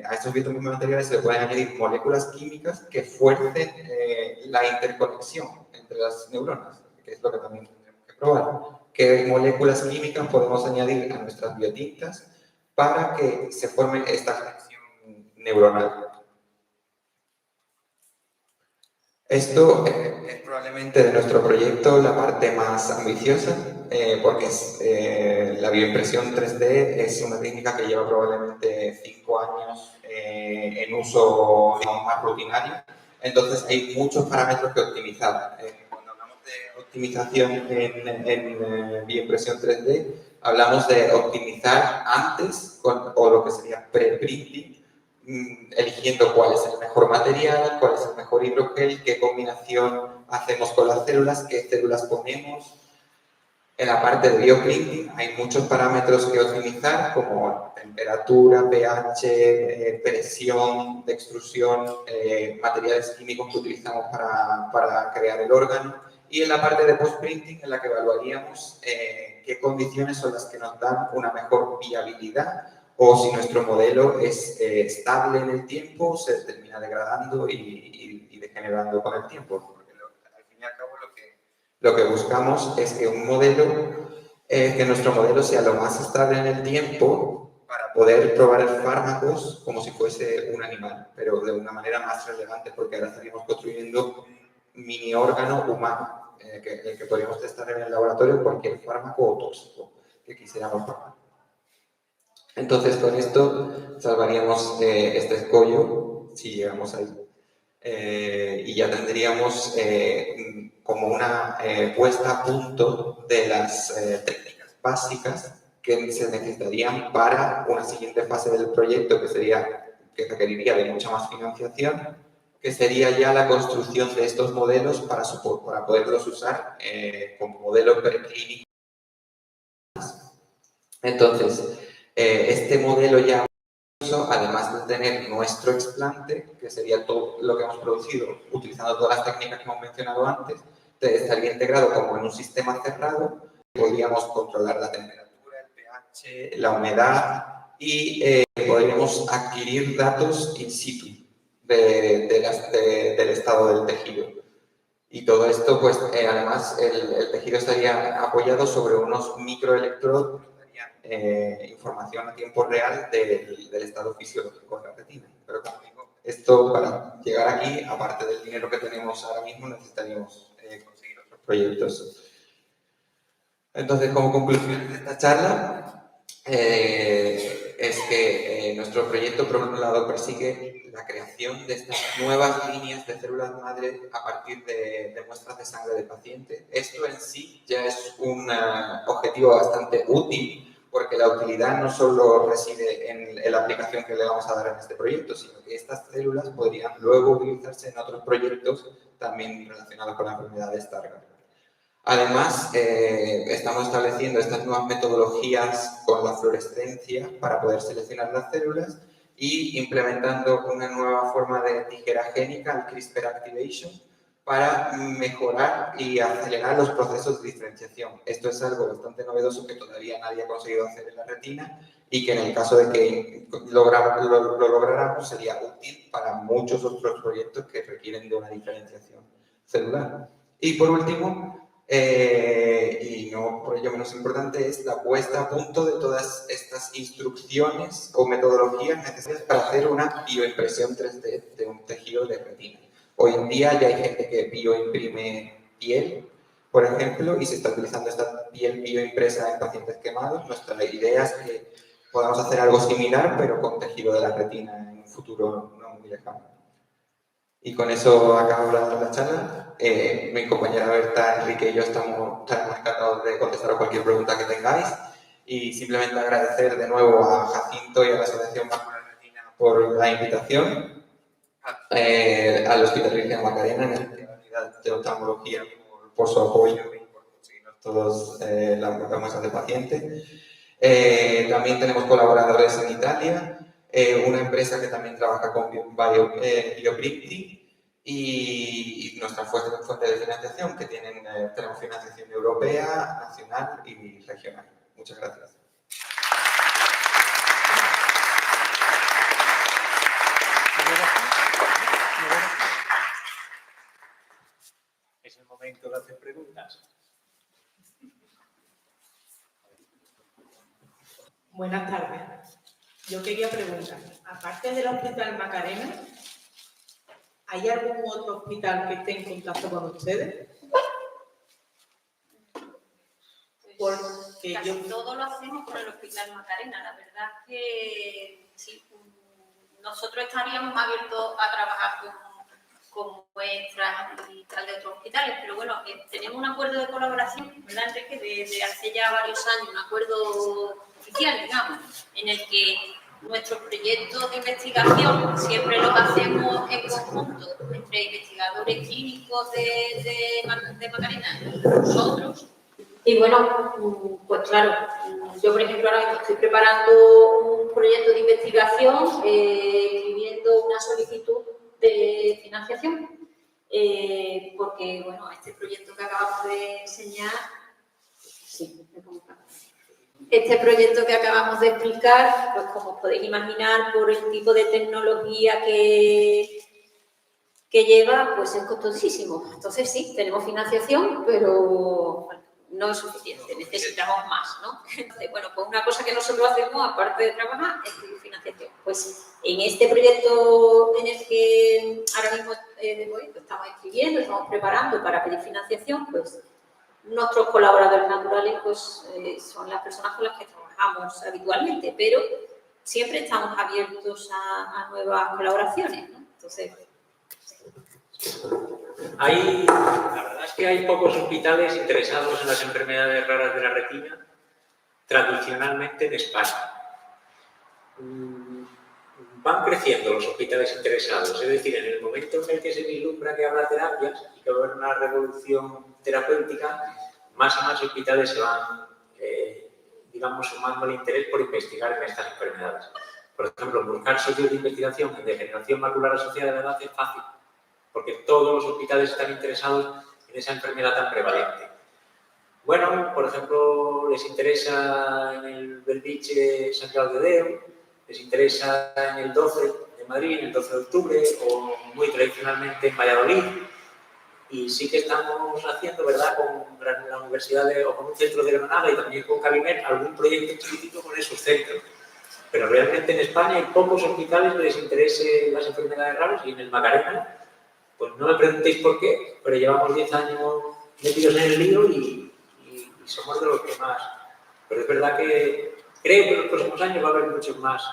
a estos biomateriales se le pueden añadir moléculas químicas que fuercen la interconexión entre las neuronas, que es lo que también tendremos que probar. ¿Qué moléculas químicas podemos añadir a nuestras biotintas para que se forme esta conexión neuronal? Esto es probablemente de nuestro proyecto la parte más ambiciosa, porque la bioimpresión 3D es una técnica que lleva probablemente 5 años en uso, digamos, más rutinario. Entonces hay muchos parámetros que optimizar. Cuando hablamos de optimización en bioimpresión 3D, hablamos de optimizar antes o lo que sería pre-printing, eligiendo cuál es el mejor material, cuál es el mejor hidrogel, qué combinación hacemos con las células, qué células ponemos. En la parte de bioprinting hay muchos parámetros que optimizar, como temperatura, pH, presión de extrusión, materiales químicos que utilizamos para crear el órgano. Y en la parte de postprinting, en la que evaluaríamos qué condiciones son las que nos dan una mejor viabilidad, o si nuestro modelo es estable en el tiempo, se termina degradando y degenerando con el tiempo. Porque al fin y al cabo lo que buscamos es que que nuestro modelo sea lo más estable en el tiempo para poder probar fármacos como si fuese un animal, pero de una manera más relevante, porque ahora estaríamos construyendo un mini órgano humano, que podríamos testar en el laboratorio cualquier fármaco o tóxico que quisiéramos probar. Entonces, con esto salvaríamos este escollo, si llegamos ahí, y ya tendríamos como una puesta a punto de las técnicas básicas que se necesitarían para una siguiente fase del proyecto, que requeriría de mucha más financiación, que sería ya la construcción de estos modelos para poderlos usar como modelos preclínicos. Entonces, este modelo ya, además de tener nuestro explante, que sería todo lo que hemos producido utilizando todas las técnicas que hemos mencionado antes, estaría integrado como en un sistema cerrado. Podríamos controlar la temperatura, el pH, la humedad y podríamos adquirir datos in situ del estado del tejido. Y todo esto, pues, además, el tejido estaría apoyado sobre unos microelectrodos información a tiempo real del estado fisiológico de la retina. Pero como digo, esto para llegar aquí, aparte del dinero que tenemos ahora mismo, necesitaríamos conseguir otros proyectos. Entonces, como conclusión de esta charla, es que nuestro proyecto, por un lado, persigue la creación de estas nuevas líneas de células madre a partir de muestras de sangre del paciente. Esto en sí ya es un objetivo bastante útil, porque la utilidad no solo reside en en la aplicación que le vamos a dar en este proyecto, sino que estas células podrían luego utilizarse en otros proyectos también relacionados con la enfermedad de Stargardt. Además, estamos estableciendo estas nuevas metodologías con la fluorescencia para poder seleccionar las células y implementando una nueva forma de tijera génica, el CRISPR Activation, para mejorar y acelerar los procesos de diferenciación. Esto es algo bastante novedoso que todavía nadie ha conseguido hacer en la retina y que en el caso de que lo lográramos sería útil para muchos otros proyectos que requieren de una diferenciación celular. Y por último, y no por ello menos importante, es la puesta a punto de todas estas instrucciones o metodologías necesarias para hacer una bioimpresión 3D de un tejido de retina. Hoy en día ya hay gente que bioimprime piel, por ejemplo, y se está utilizando esta piel bioimpresa en pacientes quemados. Nuestra idea es que podamos hacer algo similar, pero con tejido de la retina en un futuro no muy lejano. Y con eso acabo la charla. Mi compañera Berta, Enrique y yo estamos encantados de contestar cualquier pregunta que tengáis. Y simplemente agradecer de nuevo a Jacinto y a la Asociación Vascular Retina por la invitación. Al Hospital Virgen Macarena, en la unidad de oftalmología, por su apoyo y por conseguirnos todos las muestras de pacientes. También tenemos colaboradores en Italia, una empresa que también trabaja con bioprinting y nuestra fuente de financiación, que tenemos financiación europea, nacional y regional. Muchas gracias. Es el momento de hacer preguntas. Buenas tardes. Yo quería preguntar, aparte del Hospital Macarena, ¿hay algún otro hospital que esté en contacto con ustedes? Porque casi todo lo hacemos con el Hospital Macarena. La verdad es que sí, nosotros estaríamos abiertos a trabajar con muestras y tal de otros hospitales, pero bueno, tenemos un acuerdo de colaboración, ¿verdad, Enrique? Desde hace ya varios años, un acuerdo oficial, digamos, en el que nuestros proyectos de investigación siempre los hacemos en conjunto entre investigadores clínicos de Macarena y nosotros. Y bueno, pues claro, yo por ejemplo ahora mismo estoy preparando un proyecto de investigación, escribiendo una solicitud de financiación, porque bueno, este proyecto que acabamos de enseñar, este proyecto que acabamos de explicar, pues como os podéis imaginar, por el tipo de tecnología que lleva, pues es costosísimo. Entonces sí, tenemos financiación, pero no es suficiente, necesitamos más, ¿no? Entonces, bueno, pues una cosa que nosotros hacemos, aparte de trabajar, es pedir financiación. Pues en este proyecto en el que ahora mismo estamos escribiendo, estamos preparando para pedir financiación, pues nuestros colaboradores naturales pues, son las personas con las que trabajamos habitualmente, pero siempre estamos abiertos a nuevas colaboraciones, ¿no? Entonces, La verdad es que hay pocos hospitales interesados en las enfermedades raras de la retina tradicionalmente en España. Van creciendo los hospitales interesados, es decir, en el momento en el que se vislumbra que habrá terapias y que va a haber una revolución terapéutica, más y más hospitales se van, digamos, sumando el interés por investigar en estas enfermedades. Por ejemplo, buscar socios de investigación en degeneración macular asociada a la edad es fácil, porque todos los hospitales están interesados en esa enfermedad tan prevalente. Bueno, por ejemplo, les interesa en el Belviche San Claudio de Deo, les interesa en el 12 de Madrid, en el 12 de octubre, o muy tradicionalmente en Valladolid. Y sí que estamos haciendo, ¿verdad?, con la Universidad o con un centro de Granada y también con Cabimet, algún proyecto específico con esos centros. Pero realmente en España hay pocos hospitales que les interese las enfermedades raras y en el Macarena, pues no me preguntéis por qué, pero llevamos 10 años metidos en el lío y somos de los que más. Pero es verdad que creo que en los próximos años va a haber muchos más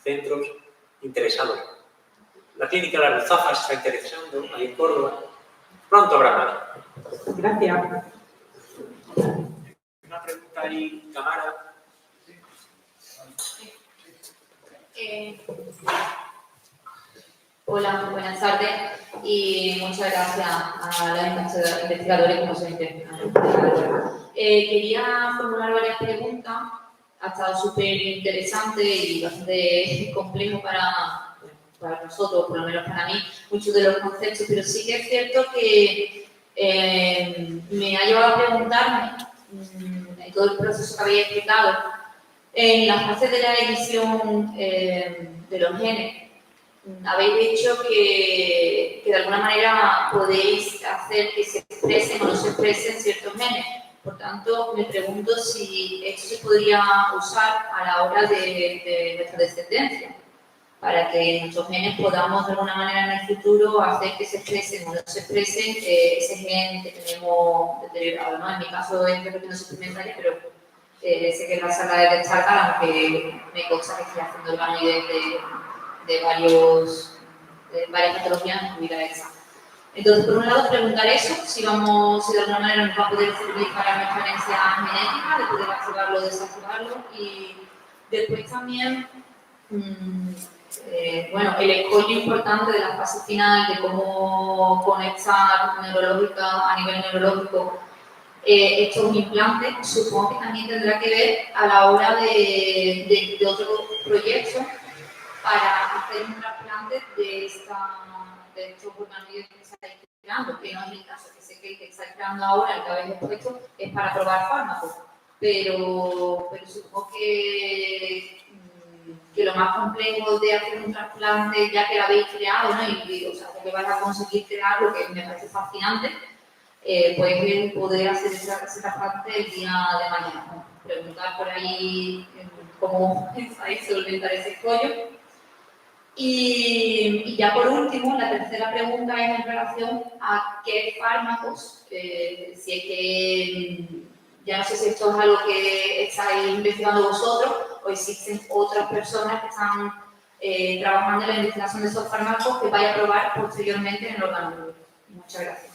centros interesados. La clínica de la Ruzafa se está interesando, ahí en Córdoba. Pronto habrá más. gracias. Una pregunta ahí, cámara. Hola, buenas tardes y muchas gracias a los investigadores como siempre. Quería formular varias preguntas, ha estado súper interesante y bastante complejo para nosotros, por lo menos para mí, muchos de los conceptos, pero sí que es cierto que me ha llevado a preguntarme, en todo el proceso que habéis explicado, en las fases de la edición de los genes. Habéis dicho que de alguna manera podéis hacer que se expresen o no se expresen ciertos genes. Por tanto, me pregunto si esto se podría usar a la hora de nuestra descendencia, para que nuestros genes podamos de alguna manera en el futuro hacer que se expresen o no se expresen ese gen que tenemos deteriorado, ¿no? En mi caso es que no suplementaria, pero sé que en la sala de descarga, aunque me consta que estoy haciendo el análisis de varias patologías, incluida esa. Entonces, por un lado, preguntar eso, si de alguna manera nos va a poder servir para nuestra herencia genética, de poder activarlo o desactivarlo, y después también, bueno, el escollo importante de la fase final, de cómo conectar a nivel neurológico estos implantes, supongo que también tendrá que ver a la hora de otro proyecto para hacer un trasplante de estos organollos que estáis creando, que no es el caso, que sé que el que estáis creando ahora, el que habéis expuesto, es para probar fármacos, pero supongo que lo más complejo de hacer un trasplante, ya que lo habéis creado, ¿no? O sea, que vais a conseguir crear, lo que me parece fascinante, pues el poder hacer ese trasplante el día de mañana. Preguntar por ahí cómo pensáis solventar ese escollo. Y ya por último, la tercera pregunta es en relación a qué fármacos, si es que ya no sé si esto es algo que estáis investigando vosotros o existen otras personas que están trabajando en la investigación de esos fármacos que vaya a probar posteriormente en el órgano. Muchas gracias.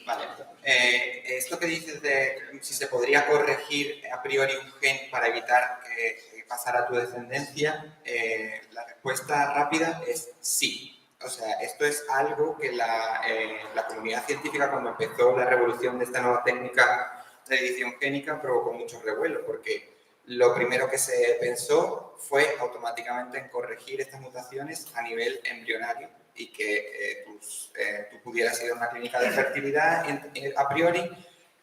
Vale. Esto que dices de si se podría corregir a priori un gen para evitar que pasara a tu descendencia, la respuesta rápida es sí. O sea, esto es algo que la comunidad científica, cuando empezó la revolución de esta nueva técnica de edición génica, provocó mucho revuelo, porque lo primero que se pensó fue automáticamente en corregir estas mutaciones a nivel embrionario y que tú pudieras ir a una clínica de fertilidad a priori,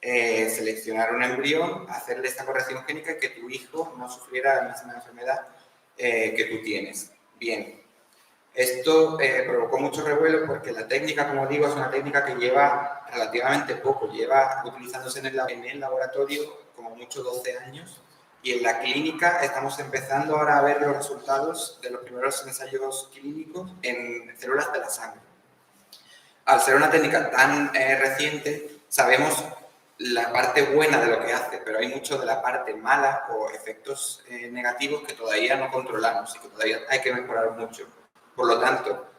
seleccionar un embrión, hacerle esta corrección génica y que tu hijo no sufriera la misma enfermedad que tú tienes. Bien, esto provocó mucho revuelo porque la técnica, como digo, es una técnica que lleva relativamente poco, lleva utilizándose en el laboratorio como mucho 12 años, y en la clínica estamos empezando ahora a ver los resultados de los primeros ensayos clínicos en células de la sangre. Al ser una técnica tan reciente, sabemos la parte buena de lo que hace, pero hay mucho de la parte mala o efectos negativos que todavía no controlamos y que todavía hay que mejorar mucho. Por lo tanto,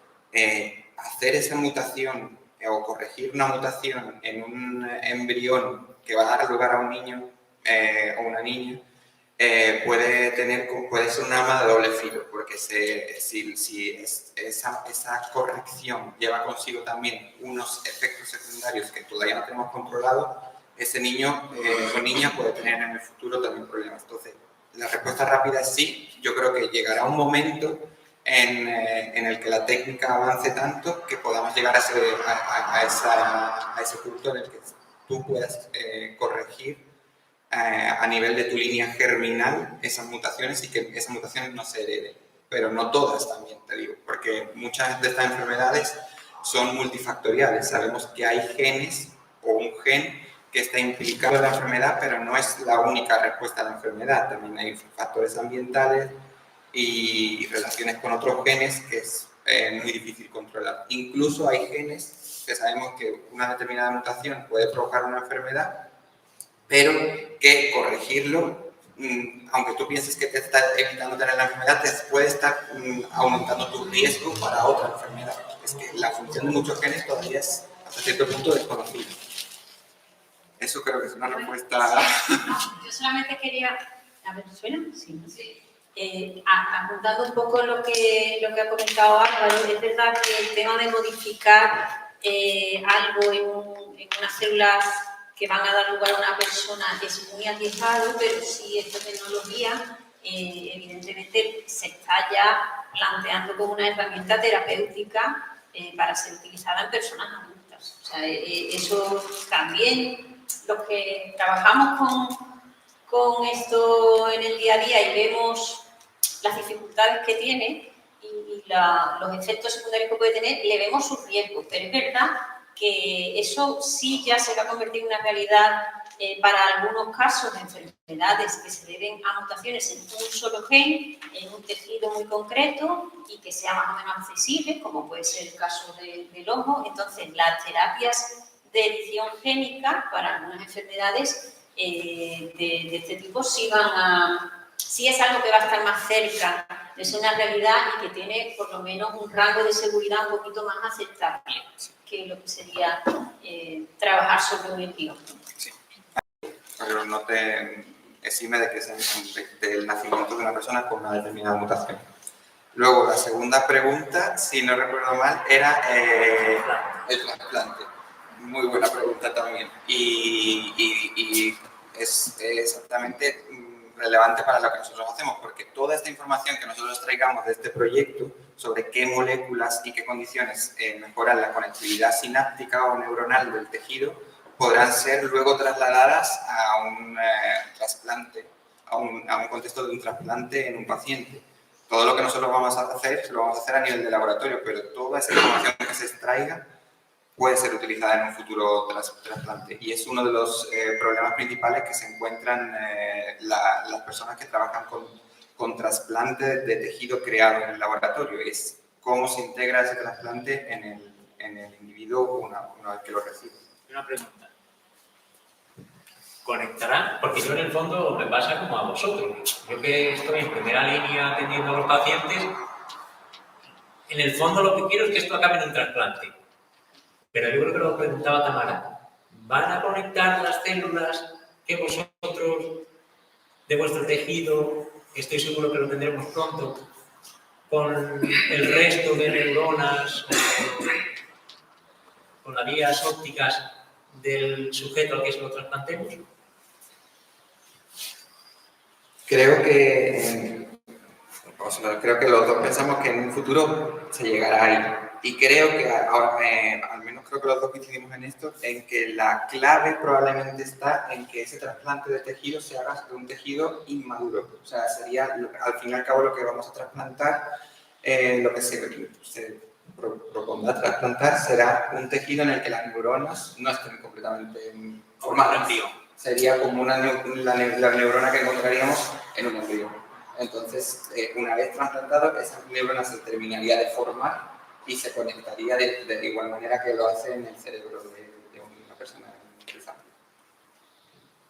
hacer esa mutación o corregir una mutación en un embrión que va a dar lugar a un niño o una niña, puede ser un arma de doble filo, porque si esa corrección lleva consigo también unos efectos secundarios que todavía no tenemos controlados, ese niño o niña puede tener en el futuro también problemas. Entonces, la respuesta rápida es sí. Yo creo que llegará un momento en el que la técnica avance tanto que podamos llegar a ese punto en el que tú puedas corregir a nivel de tu línea germinal esas mutaciones y que esas mutaciones no se hereden. Pero no todas también, te digo, porque muchas de estas enfermedades son multifactoriales. Sabemos que hay genes o un gen que está implicado en la enfermedad, pero no es la única respuesta a la enfermedad. También hay factores ambientales y relaciones con otros genes que es muy difícil controlar. Incluso hay genes que sabemos que una determinada mutación puede provocar una enfermedad, pero que corregirlo, aunque tú pienses que te está evitando tener la enfermedad, te puede estar aumentando tu riesgo para otra enfermedad. Es que la función de muchos genes todavía es hasta cierto punto desconocida. Eso creo que es una respuesta. Yo solamente quería... A ver, ¿suena? Sí. Apuntando un poco lo que ha comentado Álvaro, es verdad que el tema de modificar algo en unas células que van a dar lugar a una persona es muy arriesgado, pero sí esta tecnología evidentemente se está ya planteando como una herramienta terapéutica para ser utilizada en personas adultas. O sea, eso también, los que trabajamos con esto en el día a día y vemos las dificultades que tiene y los efectos secundarios que puede tener, le vemos sus riesgos, pero es verdad que eso sí ya se va a convertir en una realidad para algunos casos de enfermedades que se deben a mutaciones en un solo gen, en un tejido muy concreto y que sea más o menos accesible, como puede ser el caso del ojo. Entonces, las terapias de edición génica para algunas enfermedades de este tipo sí es algo que va a estar más cerca de ser una realidad y que tiene por lo menos un rango de seguridad un poquito más aceptable que lo que sería trabajar sobre un embrión. Sí. Pero no te exime de que sea del nacimiento de una persona con una determinada mutación. Luego, la segunda pregunta, si no recuerdo mal, era el trasplante. Muy buena pregunta también. Y es exactamente relevante para lo que nosotros hacemos, porque toda esta información que nosotros traigamos de este proyecto sobre qué moléculas y qué condiciones mejoran la conectividad sináptica o neuronal del tejido podrán ser luego trasladadas a un trasplante, a un contexto de un trasplante en un paciente. Todo lo que nosotros vamos a hacer, lo vamos a hacer a nivel de laboratorio, pero toda esa información que se extraiga puede ser utilizada en un futuro trasplante. Y es uno de los problemas principales que se encuentran las personas que trabajan con trasplantes de tejido creado en el laboratorio. Es cómo se integra ese trasplante en el individuo una vez que lo recibe. Una pregunta. ¿Conectarán? Porque yo en el fondo me pasa como a vosotros. Yo que estoy en primera línea atendiendo a los pacientes, en el fondo lo que quiero es que esto acabe en un trasplante. Pero yo creo que lo preguntaba Tamara. ¿Van a conectar las células que vosotros, de vuestro tejido, que estoy seguro que lo tendremos pronto, con el resto de neuronas, con las vías ópticas del sujeto al que se lo trasplantemos? Creo que los dos pensamos que en un futuro se llegará ahí. Y creo que, al menos creo que los dos coincidimos en esto, en que la clave probablemente está en que ese trasplante de tejido se haga de un tejido inmaduro. O sea, sería al fin y al cabo lo que vamos a trasplantar, lo que se propondrá trasplantar será un tejido en el que las neuronas no estén completamente formadas. Sería como la neurona que encontraríamos en un embrión. Entonces, una vez trasplantado, esa neurona se terminaría de formar y se conectaría de igual manera que lo hace en el cerebro de una persona interesada.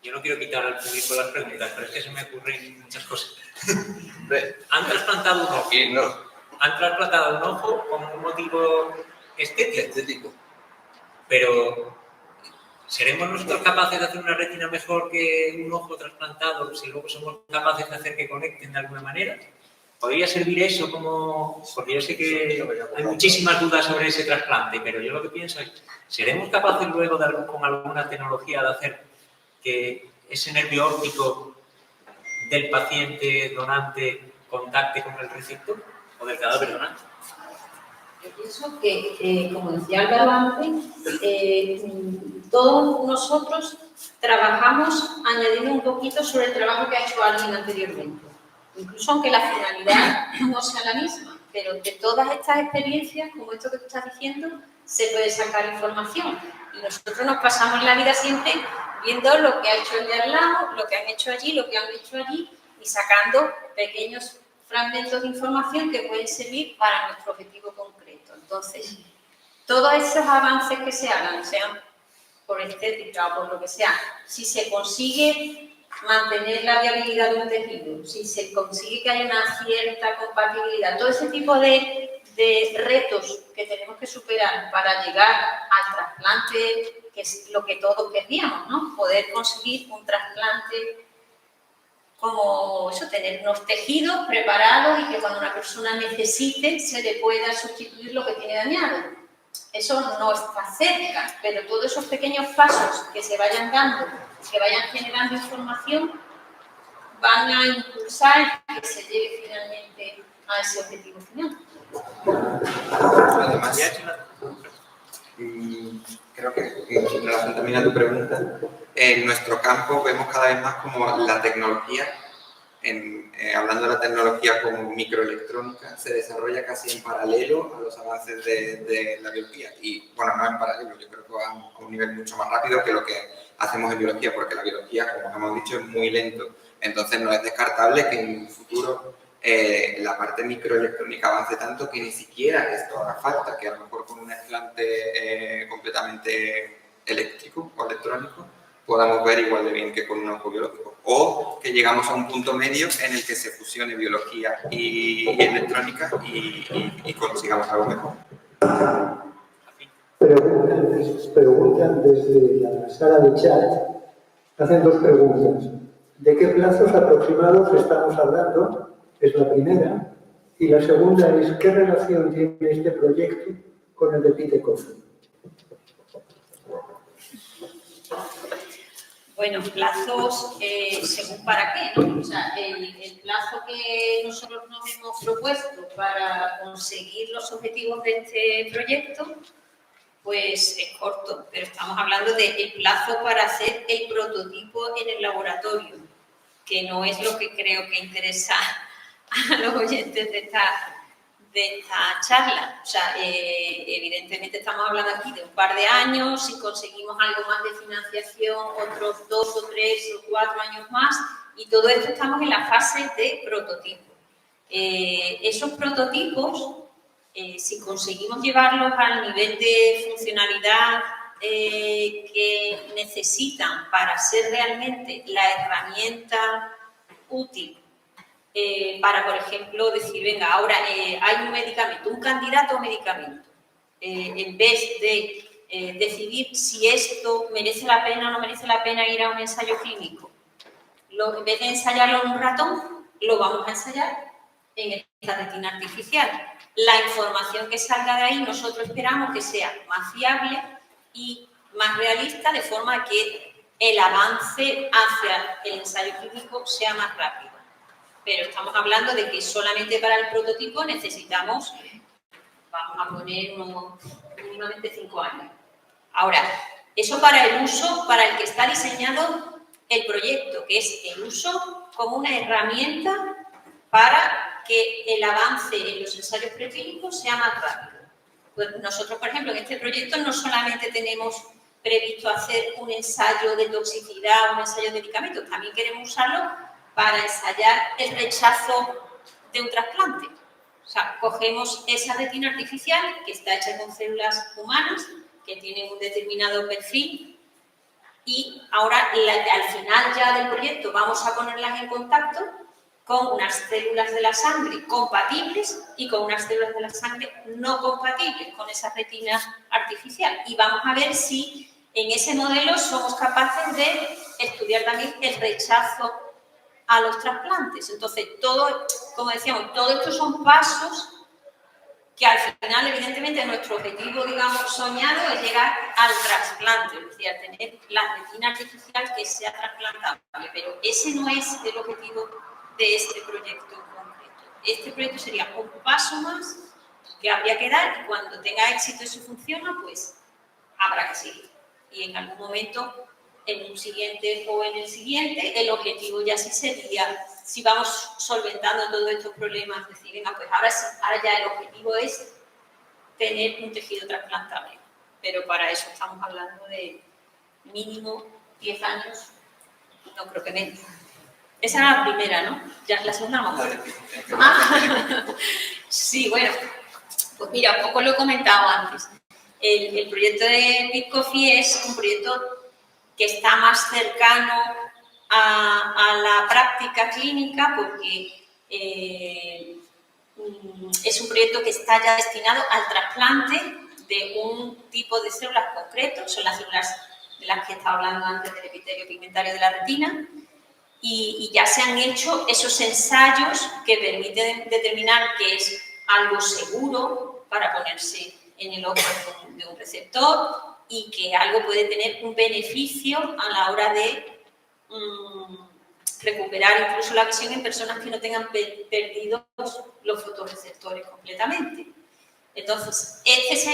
Yo no quiero quitar al público las preguntas, pero es que se me ocurren muchas cosas. ¿Han trasplantado un ojo? No. ¿Han trasplantado un ojo con un motivo estético? Pero ¿seremos nosotros capaces de hacer una retina mejor que un ojo trasplantado si luego somos capaces de hacer que conecten de alguna manera? ¿Podría servir eso como...? Porque yo sé que hay muchísimas dudas sobre ese trasplante, pero yo lo que pienso es, ¿seremos capaces luego con alguna tecnología de hacer que ese nervio óptico del paciente donante contacte con el receptor o del cadáver donante? Yo pienso que, como decía Álvaro antes, todos nosotros trabajamos añadiendo un poquito sobre el trabajo que ha hecho alguien anteriormente. Incluso aunque la finalidad no sea la misma, pero de todas estas experiencias, como esto que tú estás diciendo, se puede sacar información. Y nosotros nos pasamos la vida siempre viendo lo que ha hecho el de al lado, lo que han hecho allí, lo que han hecho allí, y sacando pequeños fragmentos de información que pueden servir para nuestro objetivo concreto. Entonces, todos esos avances que se hagan, sean por estética o por lo que sea, si se consigue mantener la viabilidad de un tejido, si se consigue que haya una cierta compatibilidad, todo ese tipo de retos que tenemos que superar para llegar al trasplante, que es lo que todos querríamos, ¿no? Poder conseguir un trasplante como eso, tener unos tejidos preparados y que cuando una persona necesite se le pueda sustituir lo que tiene dañado. Eso no está cerca, pero todos esos pequeños pasos que se vayan dando, que vayan generando información, van a impulsar que se llegue finalmente a ese objetivo final. Además, creo que en relación también a tu pregunta, en nuestro campo vemos cada vez más como la tecnología, hablando de la tecnología como microelectrónica, se desarrolla casi en paralelo a los avances de la biología. Y bueno, no en paralelo, yo creo que va a un nivel mucho más rápido que lo que hacemos en biología, porque la biología, como hemos dicho, es muy lento. Entonces no es descartable que en un futuro la parte microelectrónica avance tanto que ni siquiera esto haga falta, que a lo mejor con un implante completamente eléctrico o electrónico podamos ver igual de bien que con un ojo biológico. O que llegamos a un punto medio en el que se fusione biología y electrónica y consigamos algo mejor. Preguntan desde la sala de chat, hacen dos preguntas. ¿De qué plazos aproximados estamos hablando? Es la primera. Y la segunda es, ¿qué relación tiene este proyecto con el de Pitecoff? Bueno, plazos según para qué, ¿no? O sea, el plazo que nosotros nos hemos propuesto para conseguir los objetivos de este proyecto, pues es corto, pero estamos hablando del plazo para hacer el prototipo en el laboratorio, que no es lo que creo que interesa a los oyentes de esta charla. O sea, evidentemente estamos hablando aquí de un par de años, si conseguimos algo más de financiación, otros 2 o 3 o 4 años más, y todo esto estamos en la fase de prototipo. Esos prototipos, si conseguimos llevarlos al nivel de funcionalidad que necesitan para ser realmente la herramienta útil para, por ejemplo, decir, venga, ahora hay un medicamento, un candidato a medicamento, en vez de decidir si esto merece la pena o no merece la pena ir a un ensayo clínico, en vez de ensayarlo en un ratón, lo vamos a ensayar en esta retina artificial. La información que salga de ahí nosotros esperamos que sea más fiable y más realista, de forma que el avance hacia el ensayo clínico sea más rápido. Pero estamos hablando de que solamente para el prototipo necesitamos, vamos a poner mínimamente 5 años. Ahora, eso para el uso para el que está diseñado el proyecto, que es el uso como una herramienta para que el avance en los ensayos preclínicos sea más rápido. Pues nosotros, por ejemplo, en este proyecto no solamente tenemos previsto hacer un ensayo de toxicidad, un ensayo de medicamentos, también queremos usarlo para ensayar el rechazo de un trasplante. O sea, cogemos esa retina artificial que está hecha con células humanas, que tienen un determinado perfil, y ahora al final ya del proyecto vamos a ponerlas en contacto con unas células de la sangre compatibles y con unas células de la sangre no compatibles con esa retina artificial. Y vamos a ver si en ese modelo somos capaces de estudiar también el rechazo a los trasplantes. Entonces, todo, como decíamos, todo esto son pasos que al final, evidentemente, nuestro objetivo, digamos, soñado es llegar al trasplante, es decir, a tener la retina artificial que sea trasplantable, pero ese no es el objetivo de este proyecto en concreto. Este proyecto sería un paso más que habría que dar, y cuando tenga éxito y se funciona, pues habrá que seguir. Y en algún momento, en un siguiente o en el siguiente, el objetivo ya sí sería, si vamos solventando todos estos problemas, decir, venga, pues ahora sí, ahora ya el objetivo es tener un tejido trasplantable. Pero para eso estamos hablando de mínimo 10 años, no creo que menos. Esa era la primera, ¿no? Ya la segunda no me acuerdo. Sí, bueno, pues mira, un poco lo he comentado antes. El proyecto de Bitcoffee es un proyecto que está más cercano a la práctica clínica, porque es un proyecto que está ya destinado al trasplante de un tipo de células concreto, son las células de las que estaba hablando antes del epitelio pigmentario de la retina, y ya se han hecho esos ensayos que permiten determinar que es algo seguro para ponerse en el ojo de un receptor y que algo puede tener un beneficio a la hora de recuperar incluso la visión en personas que no tengan perdidos los fotorreceptores completamente. Entonces, esto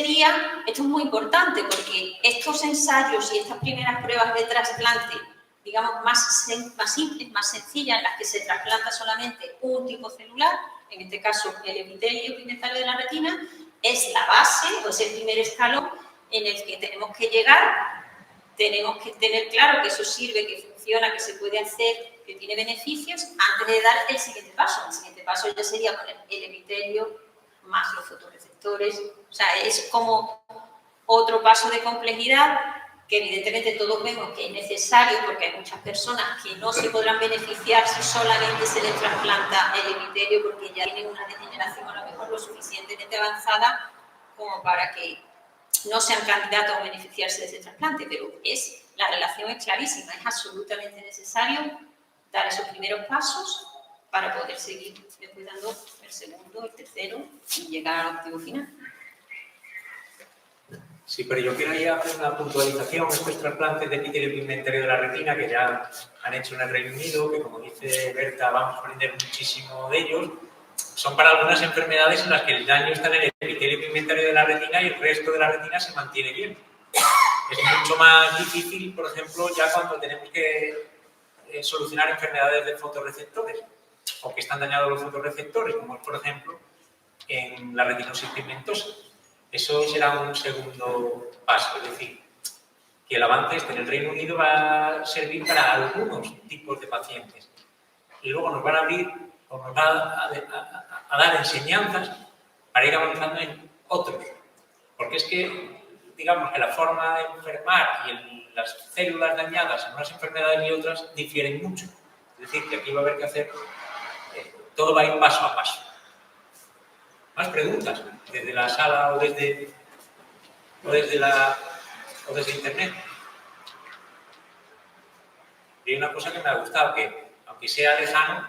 es muy importante porque estos ensayos y estas primeras pruebas de trasplante, digamos, más simples, más sencillas, en las que se trasplanta solamente un tipo celular, en este caso el epitelio pigmentario de la retina, es la base, o es el primer escalón en el que tenemos que llegar. Tenemos que tener claro que eso sirve, que funciona, que se puede hacer, que tiene beneficios, antes de dar el siguiente paso. El siguiente paso ya sería poner el epitelio más los fotorreceptores. O sea, es como otro paso de complejidad que evidentemente todos vemos que es necesario porque hay muchas personas que no se podrán beneficiar si solamente se les trasplanta el epitelio porque ya tienen una degeneración a lo mejor lo suficientemente avanzada como para que no sean candidatos a beneficiarse de ese trasplante, pero la relación es clarísima, es absolutamente necesario dar esos primeros pasos para poder seguir después dando el segundo, el tercero y llegar al objetivo final. Sí, pero yo quiero ya hacer una puntualización. Estos trasplantes de epitelio pigmentario de la retina que ya han hecho en el Reino Unido, que como dice Berta, vamos a aprender muchísimo de ellos, son para algunas enfermedades en las que el daño está en el epitelio pigmentario de la retina y el resto de la retina se mantiene bien. Es mucho más difícil, por ejemplo, ya cuando tenemos que solucionar enfermedades de fotorreceptores o que están dañados los fotorreceptores, como es, por ejemplo, en la retinosis pigmentosa. Eso será un segundo paso, es decir, que el avance en el Reino Unido va a servir para algunos tipos de pacientes y luego nos van a abrir o nos va a dar enseñanzas para ir avanzando en otros, porque es que, digamos, que la forma de enfermar y las células dañadas en unas enfermedades y otras difieren mucho, es decir, que aquí va a haber que hacer, todo va a ir paso a paso. Más preguntas, desde la sala o desde internet. Y hay una cosa que me ha gustado, que aunque sea lejano,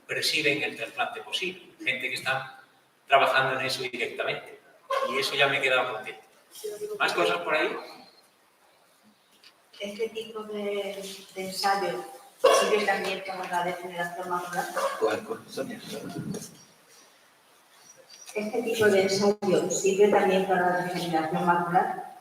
pero sí ven el trasplante posible. Gente que está trabajando en eso directamente. Y eso ya me he quedado contento. ¿Más cosas por ahí? ¿Este tipo de ensayo sirve también para la degeneración macular? ¿Este tipo de ensayo sirve también para la degeneración macular?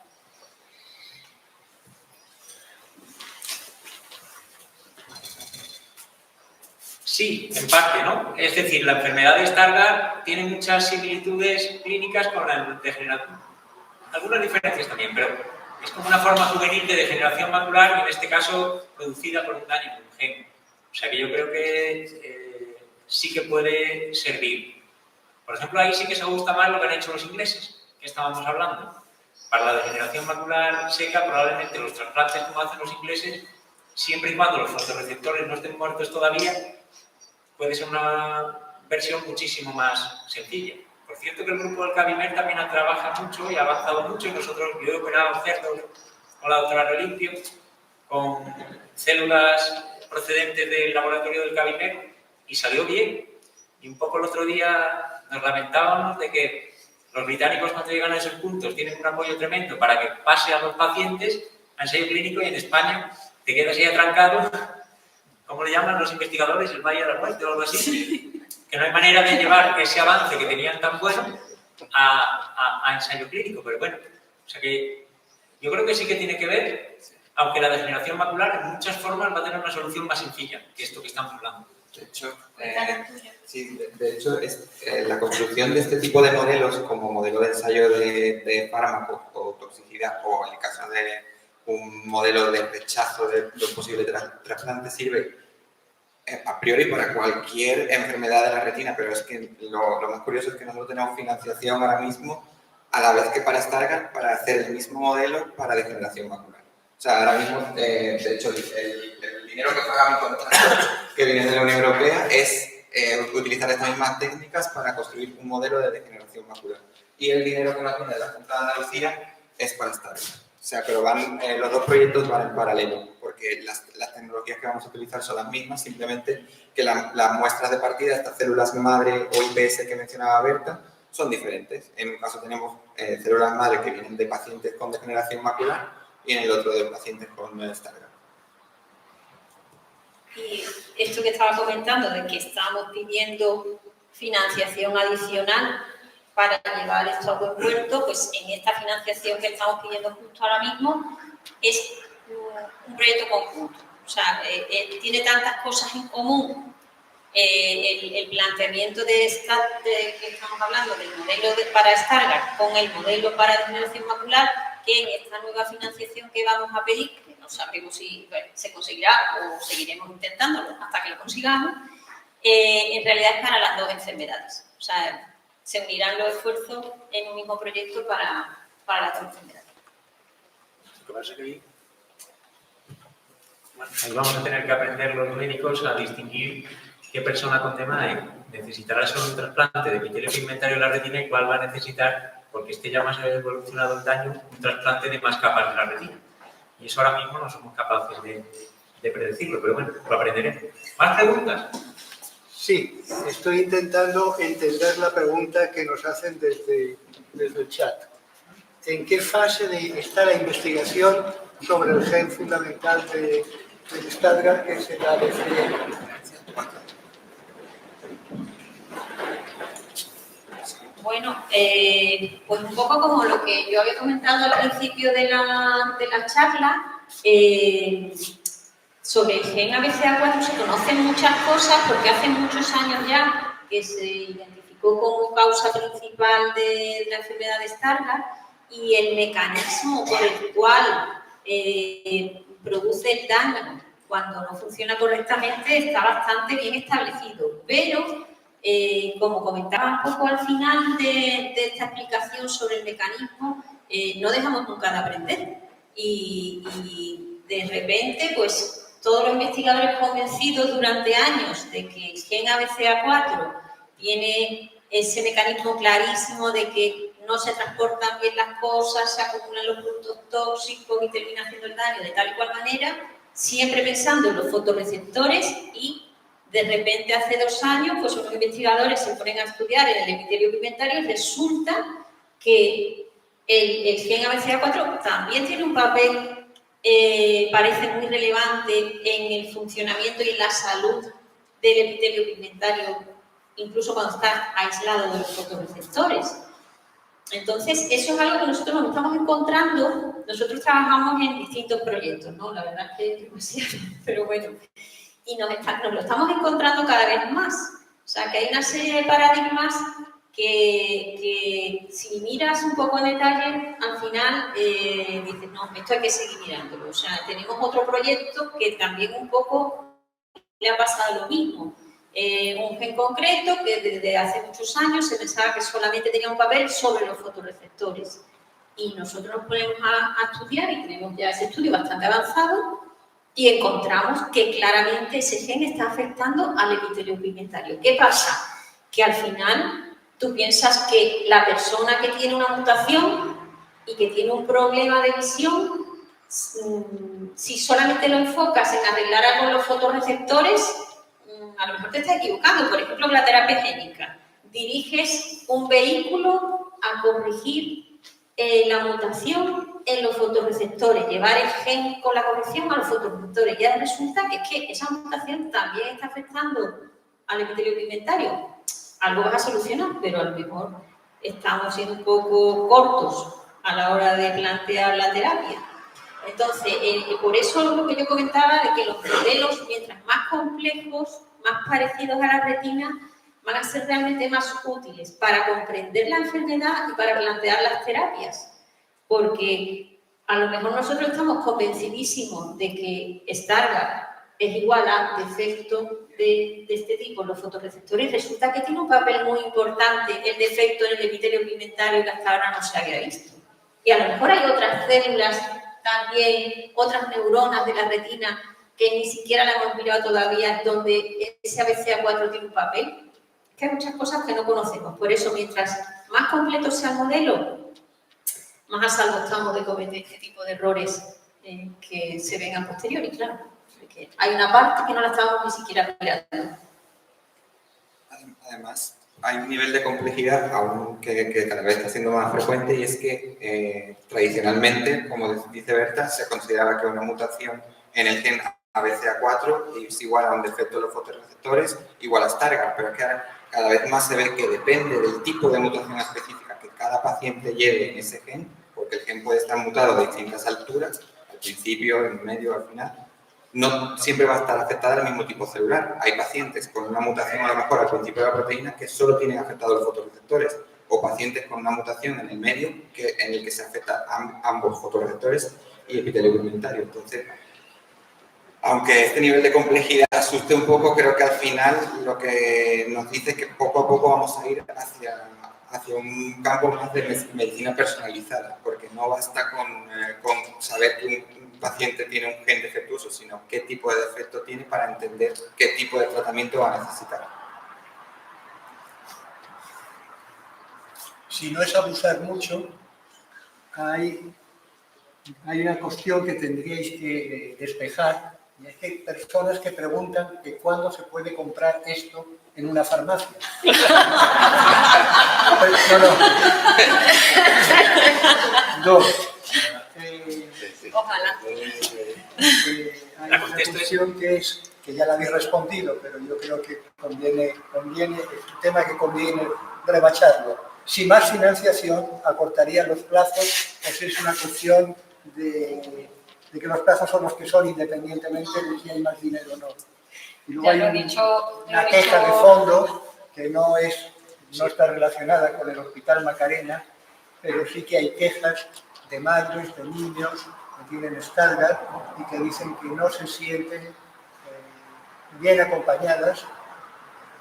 Sí, en parte, ¿no? Es decir, la enfermedad de Stargardt tiene muchas similitudes clínicas con la degeneración. Algunas diferencias también, pero es como una forma juvenil de degeneración macular y en este caso producida por un daño de un gen. O sea que yo creo que sí que puede servir. Por ejemplo, ahí sí que se gusta más lo que han hecho los ingleses, que estábamos hablando. Para la degeneración macular seca, probablemente los trasplantes como hacen los ingleses, siempre y cuando los fotorreceptores no estén muertos todavía, puede ser una versión muchísimo más sencilla. Por cierto que el grupo del Cabimer también trabaja mucho y ha avanzado mucho y nosotros, yo he operado cerdos con la doctora Relimpio, con células procedentes del laboratorio del Cabimer y salió bien. Y un poco el otro día nos lamentábamos de que los británicos cuando llegan a esos puntos tienen un apoyo tremendo para que pase a los pacientes a ensayo clínico y en España te quedas ahí atrancado, ¿cómo le llaman los investigadores? El Valle de la Muerte o algo así, que no hay manera de llevar ese avance que tenían tan bueno a ensayo clínico, pero bueno, o sea que yo creo que sí que tiene que ver, aunque la degeneración macular en muchas formas va a tener una solución más sencilla que esto que estamos hablando. De hecho, la construcción de este tipo de modelos como modelo de ensayo de fármacos o toxicidad, o en el caso de un modelo de rechazo de los posibles trasplantes, sirve a priori para cualquier enfermedad de la retina, pero es que lo más curioso es que nosotros tenemos financiación ahora mismo, a la vez que para Stargardt, para hacer el mismo modelo para degeneración macular. O sea, ahora mismo, de hecho, el dinero que paga mi contrato, que viene de la Unión Europea, es utilizar estas mismas técnicas para construir un modelo de degeneración macular. Y el dinero que nos viene de la Junta de Andalucía es para Stargardt. O sea, pero los dos proyectos van en paralelo, porque las tecnologías que vamos a utilizar son las mismas, simplemente que las muestras de partida, estas células madre o IPS que mencionaba Berta, son diferentes. En un caso tenemos células madre que vienen de pacientes con degeneración macular y en el otro de pacientes con Stargardt. Y esto que estaba comentando, de que estamos pidiendo financiación adicional para llevar esto a buen puerto, pues en esta financiación que estamos pidiendo justo ahora mismo es un proyecto conjunto. O sea, tiene tantas cosas en común el planteamiento que estamos hablando del modelo para Stargardt con el modelo para degeneración macular, que en esta nueva financiación que vamos a pedir, que no sabemos si se conseguirá o seguiremos intentándolo hasta que lo consigamos, en realidad es para las dos enfermedades. O sea, se unirán los esfuerzos en un mismo proyecto para las dos enfermedades. Lo que pasa es que ahí vamos a tener que aprender los médicos a distinguir qué persona con DMAE necesitará solo un trasplante de epitelio pigmentario en la retina y cuál va a necesitar, porque esté ya más evolucionado el daño, un trasplante de más capas de la retina. Y eso ahora mismo no somos capaces de predecirlo, pero bueno, lo aprenderemos. ¿Más preguntas? Sí, estoy intentando entender la pregunta que nos hacen desde el chat. ¿En qué fase está la investigación sobre el gen fundamental del Stargardt, que es el ABCA? Bueno, pues un poco como lo que yo había comentado al principio de la charla, sobre el gen ABCA4 se conocen muchas cosas porque hace muchos años ya que se identificó como causa principal de la enfermedad de Stargardt y el mecanismo por el cual produce el daño cuando no funciona correctamente está bastante bien establecido, pero como comentaba un poco al final de esta explicación sobre el mecanismo, no dejamos nunca de aprender y de repente, pues todos los investigadores convencidos durante años de que el gen ABCA4 tiene ese mecanismo clarísimo de que no se transportan bien las cosas, se acumulan los productos tóxicos y termina haciendo el daño de tal y cual manera, siempre pensando en los fotorreceptores y de repente hace 2 años pues unos investigadores se ponen a estudiar el epitelio pigmentario y resulta que el gen ABCA4 también tiene un papel parece muy relevante en el funcionamiento y en la salud del epitelio pigmentario, incluso cuando está aislado de los fotorreceptores. Entonces, eso es algo que nosotros nos estamos encontrando. Nosotros trabajamos en distintos proyectos, ¿no? La verdad es que es demasiado, pero bueno. Y nos lo estamos encontrando cada vez más. O sea, que hay una serie de paradigmas que si miras un poco en detalle, al final dices, no, esto hay que seguir mirándolo. O sea, tenemos otro proyecto que también un poco le ha pasado lo mismo. Un gen concreto que desde hace muchos años se pensaba que solamente tenía un papel sobre los fotorreceptores. Y nosotros nos ponemos a estudiar y tenemos ya ese estudio bastante avanzado y encontramos que claramente ese gen está afectando al epitelio pigmentario. ¿Qué pasa? Que al final tú piensas que la persona que tiene una mutación y que tiene un problema de visión, si solamente lo enfocas en arreglar algo en los fotorreceptores, a lo mejor te estás equivocando. Por ejemplo, la terapia génica. Diriges un vehículo a corregir la mutación en los fotorreceptores, llevar el gen con la corrección a los fotorreceptores. Ya resulta que es que esa mutación también está afectando al epitelio pigmentario. Algo vas a solucionar, pero a lo mejor estamos siendo un poco cortos a la hora de plantear la terapia. Entonces, por eso lo que yo comentaba de que los modelos, mientras más complejos, más parecidos a la retina, van a ser realmente más útiles para comprender la enfermedad y para plantear las terapias. Porque a lo mejor nosotros estamos convencidísimos de que Stargardt es igual a defecto de este tipo, los fotorreceptores, y resulta que tiene un papel muy importante el defecto en el epitelio pigmentario que hasta ahora no se había visto. Y a lo mejor hay otras células también, otras neuronas de la retina que ni siquiera la hemos mirado todavía, donde ese ABCA4 tiene un papel. Es que hay muchas cosas que no conocemos. Por eso, mientras más completo sea el modelo, más a salvo estamos de cometer este tipo de errores que se ven a posteriori, claro. Porque hay una parte que no la estamos ni siquiera mirando. Además, hay un nivel de complejidad aún que cada vez está siendo más frecuente, y es que tradicionalmente, como dice Berta, se consideraba que una mutación en el gen ABCA4 es igual a un defecto de los fotorreceptores igual a Stargardt, pero es que ahora cada vez más se ve que depende del tipo de mutación específica que cada paciente lleve en ese gen, porque el gen puede estar mutado a distintas alturas, al principio, en medio, al final. No siempre va a estar afectada al mismo tipo celular. Hay pacientes con una mutación a lo mejor al principio de la proteína que solo tienen afectados los fotorreceptores, o pacientes con una mutación en el medio en el que se afecta ambos fotorreceptores y epitelio pigmentario. Entonces, aunque este nivel de complejidad asuste un poco, creo que al final lo que nos dice es que poco a poco vamos a ir hacia un campo más de medicina personalizada, porque no basta con saber que un paciente tiene un gen defectuoso, sino qué tipo de defecto tiene para entender qué tipo de tratamiento va a necesitar. Si no es abusar mucho, hay una cuestión que tendríais que despejar, y es que hay personas que preguntan que cuándo se puede comprar esto en una farmacia. Dos. Ojalá. Hay una cuestión que ya la habéis respondido, pero yo creo que conviene, es un tema que conviene rebacharlo. Si más financiación acortaría los plazos, pues es una cuestión de que los plazos son los que son, independientemente de si hay más dinero o no. Y luego hay una queja de fondo que no está relacionada con el Hospital Macarena, pero sí que hay quejas de madres, de niños que tienen Stargardt y que dicen que no se sienten bien acompañadas,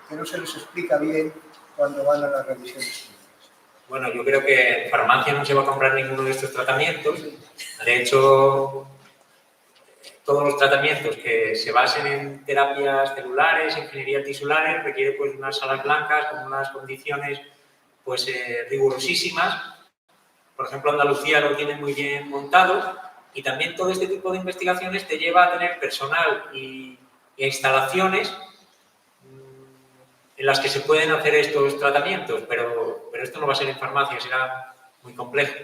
que no se les explica bien cuando van a las revisiones. Bueno, yo creo que en farmacia no se va a comprar ninguno de estos tratamientos. De hecho, todos los tratamientos que se basen en terapias celulares, ingeniería tisulares, requieren pues unas salas blancas con unas condiciones pues rigurosísimas. Por ejemplo, Andalucía lo tiene muy bien montado, y también todo este tipo de investigaciones te lleva a tener personal y instalaciones en las que se pueden hacer estos tratamientos, pero esto no va a ser en farmacia, será muy complejo.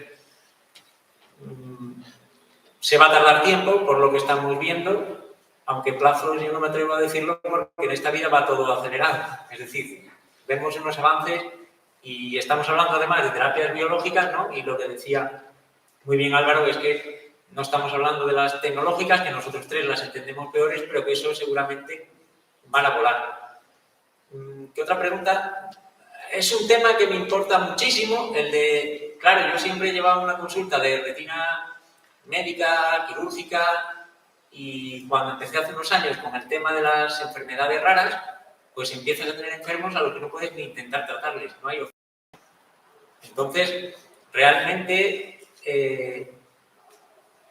Se va a tardar tiempo, por lo que estamos viendo, aunque plazos yo no me atrevo a decirlo, porque en esta vida va todo acelerado. Es decir, vemos unos avances y estamos hablando además de terapias biológicas, ¿no? Y lo que decía muy bien Álvaro es que no estamos hablando de las tecnológicas, que nosotros tres las entendemos peores, pero que eso seguramente van a volar. ¿Qué otra pregunta? Es un tema que me importa muchísimo, el de, claro, yo siempre he llevado una consulta de retina médica, quirúrgica, y cuando empecé hace unos años con el tema de las enfermedades raras, pues empiezas a tener enfermos a los que no puedes ni intentar tratarles, no hay opción. Entonces, realmente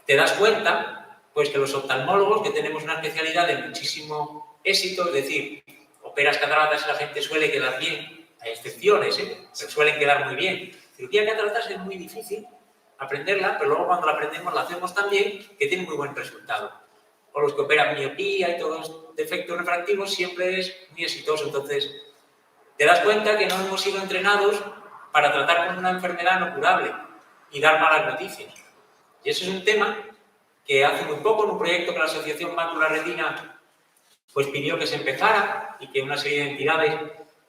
te das cuenta pues que los oftalmólogos, que tenemos una especialidad de muchísimo éxito, es decir, operas cataratas y la gente suele quedar bien, hay excepciones, pero suelen quedar muy bien. Cirugía cataratas es muy difícil aprenderla, pero luego cuando la aprendemos la hacemos tan bien que tiene muy buen resultado. O los que operan miopía y todos los defectos refractivos siempre es muy exitoso. Entonces, te das cuenta que no hemos sido entrenados para tratar con una enfermedad no curable y dar malas noticias. Y eso es un tema que hace muy poco, en un proyecto que la Asociación Mácula Retina pues pidió que se empezara, y que una serie de entidades,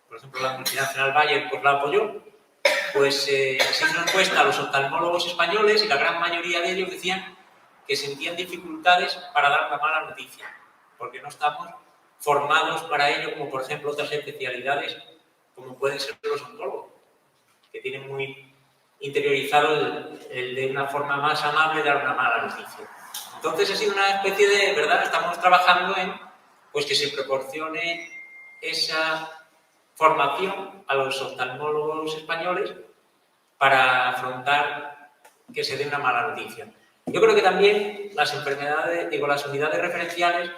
por ejemplo la multinacional Bayer, pues la apoyó, pues se hizo una encuesta a los oftalmólogos españoles y la gran mayoría de ellos decían que sentían dificultades para dar una mala noticia, porque no estamos formados para ello, como por ejemplo otras especialidades, como pueden ser los oncólogos, que tienen muy interiorizado el de una forma más amable dar una mala noticia. Entonces ha sido una especie de, ¿verdad? Estamos trabajando en pues que se proporcione esa formación a los oftalmólogos españoles para afrontar que se dé una mala noticia. Yo creo que también las enfermedades, las unidades referenciales,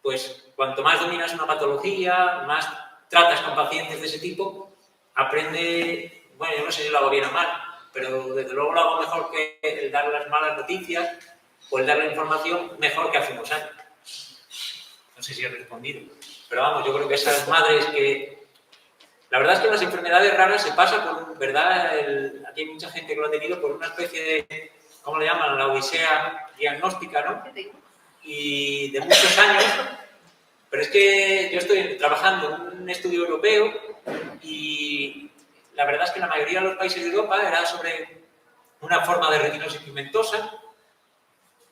pues cuanto más dominas una patología, más tratas con pacientes de ese tipo, aprende, bueno, yo no sé si lo hago bien o mal, pero desde luego lo hago mejor que el dar las malas noticias o el dar la información mejor que hace unos años. No sé si he respondido. Pero vamos, yo creo que esas madres que... La verdad es que las enfermedades raras se pasa por, ¿verdad? Aquí hay mucha gente que lo ha tenido por una especie de, ¿cómo le llaman? La odisea diagnóstica, ¿no? Y de muchos años. Pero es que yo estoy trabajando en un estudio europeo y la verdad es que la mayoría de los países de Europa era sobre una forma de retinosis pigmentosa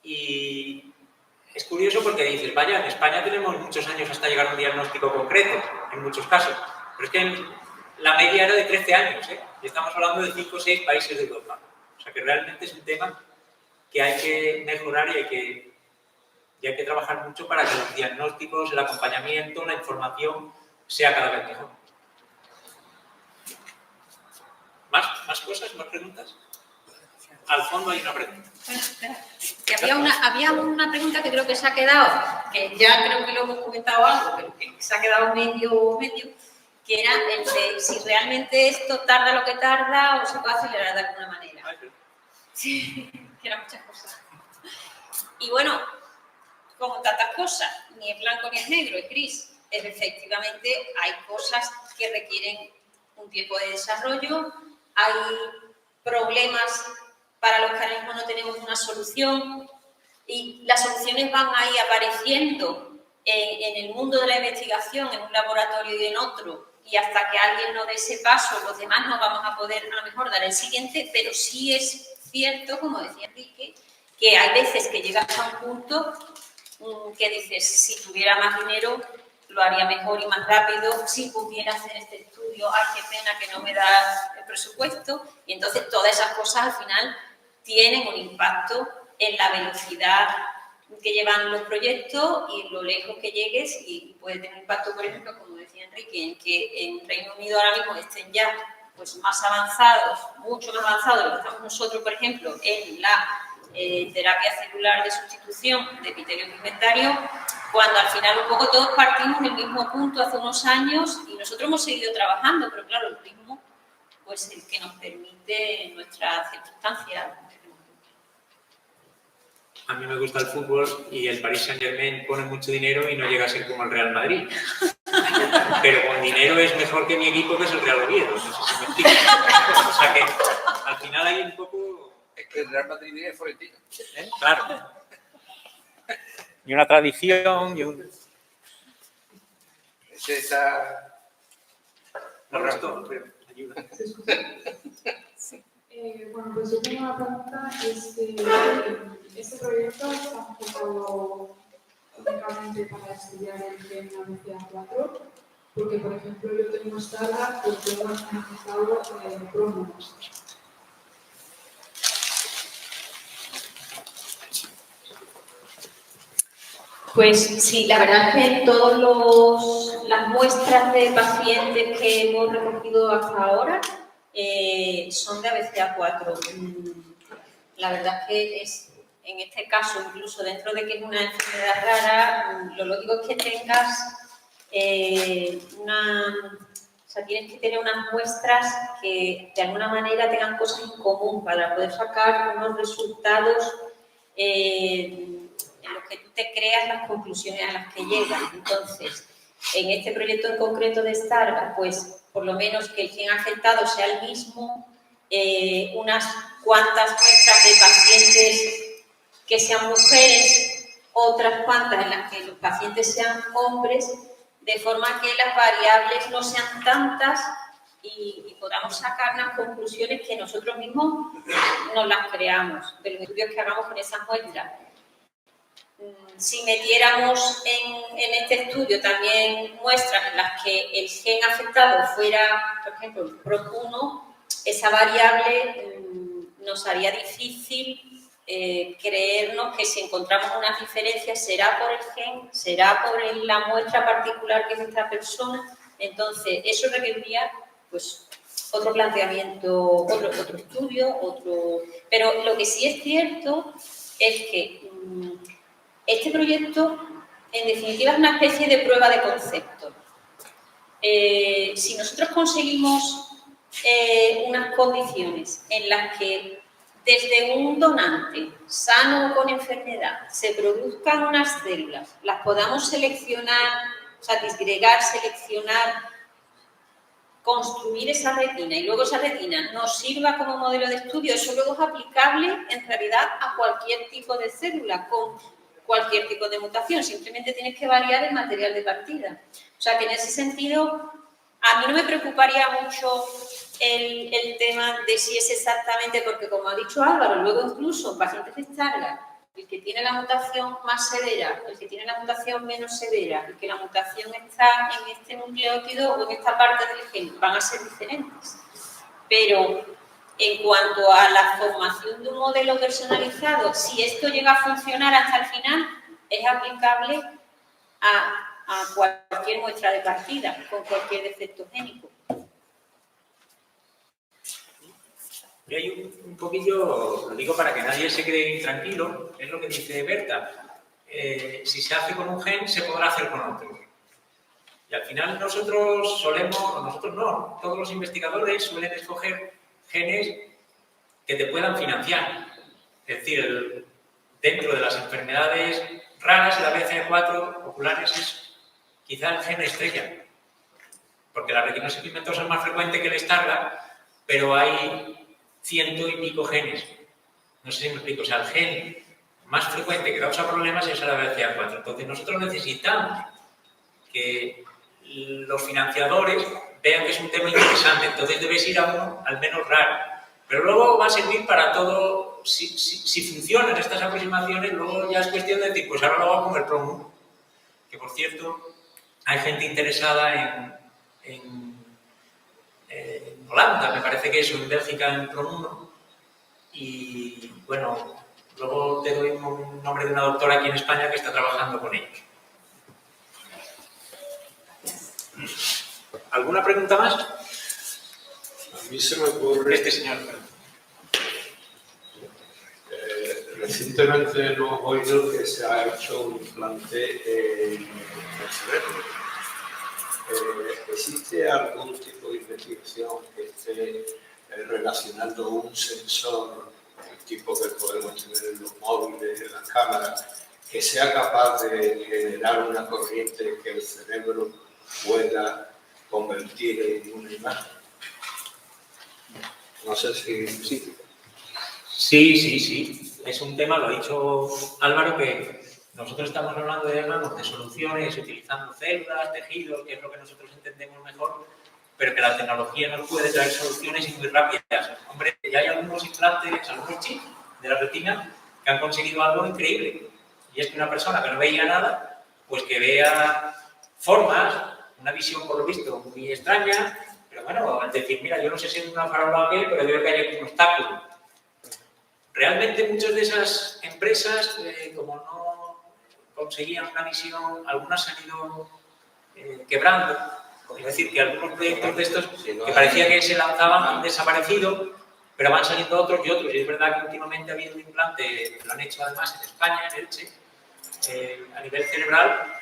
y es curioso porque dices, vaya, en España tenemos muchos años hasta llegar a un diagnóstico concreto, en muchos casos. Pero es que la media era de 13 años, ¿eh? Y estamos hablando de 5 o 6 países de Europa. O sea que realmente es un tema que hay que mejorar y hay que trabajar mucho para que los diagnósticos, el acompañamiento, la información sea cada vez mejor. ¿Más cosas? ¿Más preguntas? Al fondo hay una pregunta. Bueno, espera. Que había una pregunta que creo que se ha quedado, que ya creo que lo hemos comentado algo, pero que se ha quedado medio, que era el de si realmente esto tarda lo que tarda o se puede acelerar de alguna manera. Sí, que eran muchas cosas. Y bueno, como tantas cosas, ni es blanco ni es negro, es gris. Efectivamente, hay cosas que requieren un tiempo de desarrollo, hay problemas para los que ahora mismo no tenemos una solución y las soluciones van ahí apareciendo en el mundo de la investigación, en un laboratorio y en otro, y hasta que alguien no dé ese paso, los demás no vamos a poder a lo mejor dar el siguiente, pero sí es cierto, como decía Enrique, que hay veces que llegas a un punto que dices, si tuviera más dinero lo haría mejor y más rápido, si pudiera hacer este estudio, ay, qué pena que no me da el presupuesto, y entonces todas esas cosas al final tienen un impacto en la velocidad que llevan los proyectos y lo lejos que llegues, y puede tener impacto, por ejemplo, como decía Enrique, en que en Reino Unido ahora mismo estén ya pues, más avanzados, mucho más avanzados de lo que estamos nosotros, por ejemplo, en la terapia celular de sustitución de epitelio pigmentario, cuando al final un poco todos partimos del mismo punto hace unos años y nosotros hemos seguido trabajando, pero claro, el ritmo pues el que nos permite nuestras circunstancias. A mí me gusta el fútbol y el Paris Saint-Germain pone mucho dinero y no llega a ser como el Real Madrid. Pero con dinero es mejor que mi equipo, que es el Real Oviedo. No sé si me explico. O sea que al final hay un poco... Es que el Real Madrid es florentino. Claro. Y una tradición y un... Ese está... No resto, pero ayuda. Bueno, pues yo tengo una pregunta, este proyecto está enfocado únicamente para estudiar el gen BCA4, porque por ejemplo yo tengo Stargardt porque tengo analizado prónomos. Pues sí, la verdad es que todas las muestras de pacientes que hemos recogido hasta ahora son de ABCA4. La verdad es que en este caso, incluso dentro de que es una enfermedad rara, lo lógico es que tengas tienes que tener unas muestras que de alguna manera tengan cosas en común para poder sacar unos resultados en los que tú te creas las conclusiones a las que llegas. Entonces, en este proyecto en concreto de Stargardt, pues por lo menos que el gen afectado sea el mismo, unas cuantas muestras de pacientes que sean mujeres, otras cuantas en las que los pacientes sean hombres, de forma que las variables no sean tantas y podamos sacar unas conclusiones que nosotros mismos nos las creamos de los estudios que hagamos con esas muestras. Si metiéramos en este estudio también muestras en las que el gen afectado fuera, por ejemplo, el PROC1, esa variable nos haría difícil creernos que si encontramos unas diferencias será por el gen, será por la muestra particular que es esta persona. Entonces, eso requeriría pues, otro planteamiento, otro estudio, Pero lo que sí es cierto es que este proyecto, en definitiva, es una especie de prueba de concepto. Si nosotros conseguimos unas condiciones en las que desde un donante sano o con enfermedad se produzcan unas células, las podamos seleccionar, o sea, disgregar, seleccionar, construir esa retina y luego esa retina nos sirva como modelo de estudio, eso luego es aplicable en realidad a cualquier tipo de célula con cualquier tipo de mutación, simplemente tienes que variar el material de partida. O sea que en ese sentido a mí no me preocuparía mucho el tema de si es exactamente, porque como ha dicho Álvaro, luego incluso en pacientes de Stargardt, el que tiene la mutación más severa, el que tiene la mutación menos severa, y que la mutación está en este nucleótido o en esta parte del gen, van a ser diferentes. Pero en cuanto a la formación de un modelo personalizado, si esto llega a funcionar hasta el final, es aplicable a cualquier muestra de partida, con cualquier defecto génico. Y hay un poquillo, lo digo para que nadie se quede intranquilo, es lo que dice Berta. Si se hace con un gen, se podrá hacer con otro. Y al final nosotros no, todos los investigadores suelen escoger genes que te puedan financiar. Es decir, dentro de las enfermedades raras, la BCA4 populares es quizá el gen estrella. Porque la retinosis pigmentosa es más frecuente que el Stargardt, pero hay 100 y pico genes. No sé si me explico. O sea, el gen más frecuente que causa problemas es la BCA4. Entonces, nosotros necesitamos que los financiadores vean que es un tema interesante. Entonces, debes ir a uno al menos raro. Pero luego va a servir para todo. Si funcionan estas aproximaciones, luego ya es cuestión de decir, pues ahora lo hago con el PROM1. Que, por cierto, hay gente interesada en Holanda, me parece que es, en Bélgica, en PROM1. Y, bueno, luego te doy un nombre de una doctora aquí en España que está trabajando con ellos. ¿Alguna pregunta más? A mí se me ocurre... Este señor. Recientemente hemos oído que se ha hecho un implante en el cerebro. ¿Existe algún tipo de investigación que esté relacionando un sensor, el tipo que podemos tener en los móviles, en las cámaras, que sea capaz de generar una corriente que el cerebro pueda convertir en una imagen? No sé si... Sí. Es un tema, lo ha dicho Álvaro, que nosotros estamos hablando de soluciones utilizando células, tejidos, que es lo que nosotros entendemos mejor, pero que la tecnología nos puede traer soluciones muy rápidas. Hombre, ya hay algunos implantes, algunos chips de la retina que han conseguido algo increíble. Y es que una persona que no veía nada, pues que vea formas, una visión por lo visto muy extraña, pero bueno, al decir, mira, yo no sé si es una farola o qué, pero veo que hay aquí un obstáculo. Realmente muchas de esas empresas, como no conseguían una visión, algunas se han ido quebrando. Es decir, que algunos proyectos de estos que parecía que se lanzaban han desaparecido, pero van saliendo otros y otros. Y es verdad que últimamente ha habido un implante, lo han hecho además en España, en Elche, a nivel cerebral,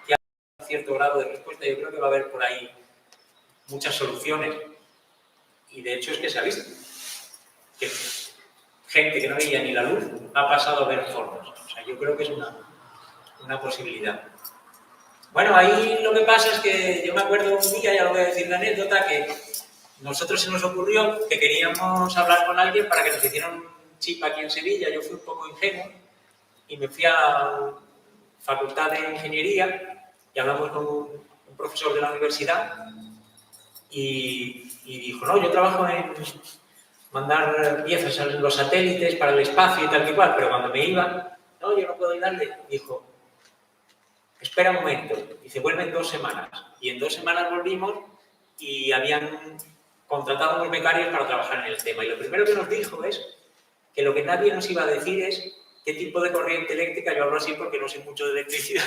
que ha un cierto grado de respuesta. Yo creo que va a haber por ahí muchas soluciones. Y de hecho es que se ha visto que gente que no veía ni la luz ha pasado a ver formas. O sea, yo creo que es una posibilidad. Bueno, ahí lo que pasa es que yo me acuerdo un día, ya lo voy a decir la anécdota, que nosotros se nos ocurrió que queríamos hablar con alguien para que nos hicieran un chip aquí en Sevilla. Yo fui un poco ingenuo y me fui a la Facultad de Ingeniería y hablamos con un profesor de la universidad y dijo, no, yo trabajo en mandar piezas a los satélites para el espacio y tal que cual, pero cuando me iba, no, yo no puedo ayudarle, dijo, espera un momento, dice, vuelven 2 semanas. Y en 2 semanas volvimos y habían contratado a unos becarios para trabajar en el tema. Y lo primero que nos dijo es que lo que nadie nos iba a decir es qué tipo de corriente eléctrica, yo hablo así porque no sé mucho de electricidad,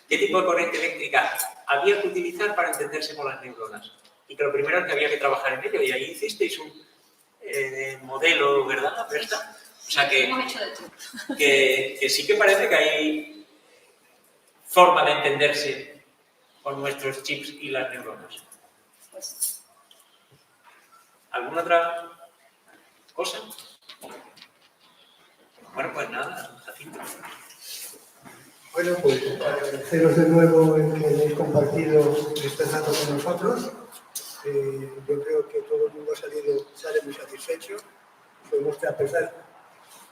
qué tipo de corriente eléctrica había que utilizar para entenderse con las neuronas. Y que lo primero es que había que trabajar en ello. Y ahí hicisteis un modelo, ¿verdad, Berta? O sea que sí que parece que hay forma de entenderse con nuestros chips y las neuronas. ¿Alguna otra cosa? Bueno, pues nada, Jacinto. Bueno, pues agradeceros de nuevo el que hayáis compartido este rato con nosotros. Yo creo que todo el mundo sale muy satisfecho. Podemos que a pesar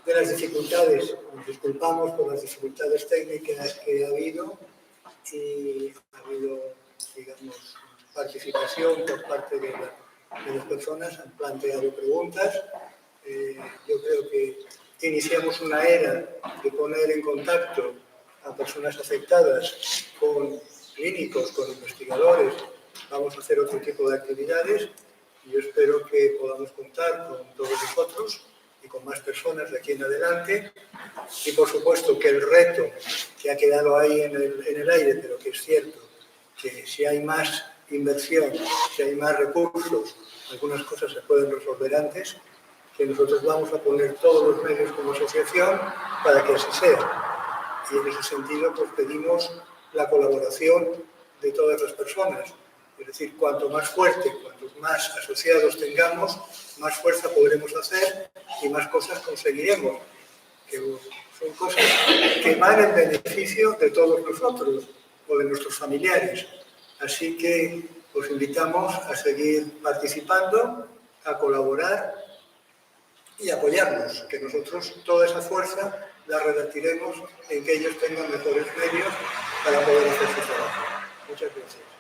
de las dificultades, nos disculpamos por las dificultades técnicas que ha habido y ha habido, digamos, participación por parte de las personas, han planteado preguntas. Yo creo que iniciamos una era de poner en contacto a personas afectadas con clínicos, con investigadores. Vamos a hacer otro tipo de actividades y yo espero que podamos contar con todos vosotros y con más personas de aquí en adelante. Y por supuesto que el reto que ha quedado ahí en el aire, pero que es cierto, que si hay más inversión, si hay más recursos, algunas cosas se pueden resolver antes, que nosotros vamos a poner todos los medios como asociación para que así sea. Y en ese sentido, pues pedimos la colaboración de todas las personas. Es decir, cuanto más fuerte, cuantos más asociados tengamos, más fuerza podremos hacer y más cosas conseguiremos. Que son cosas que van en beneficio de todos nosotros o de nuestros familiares. Así que os invitamos a seguir participando, a colaborar y apoyarnos, que nosotros toda esa fuerza la revertiremos en que ellos tengan mejores medios para poder hacer su trabajo. Muchas gracias.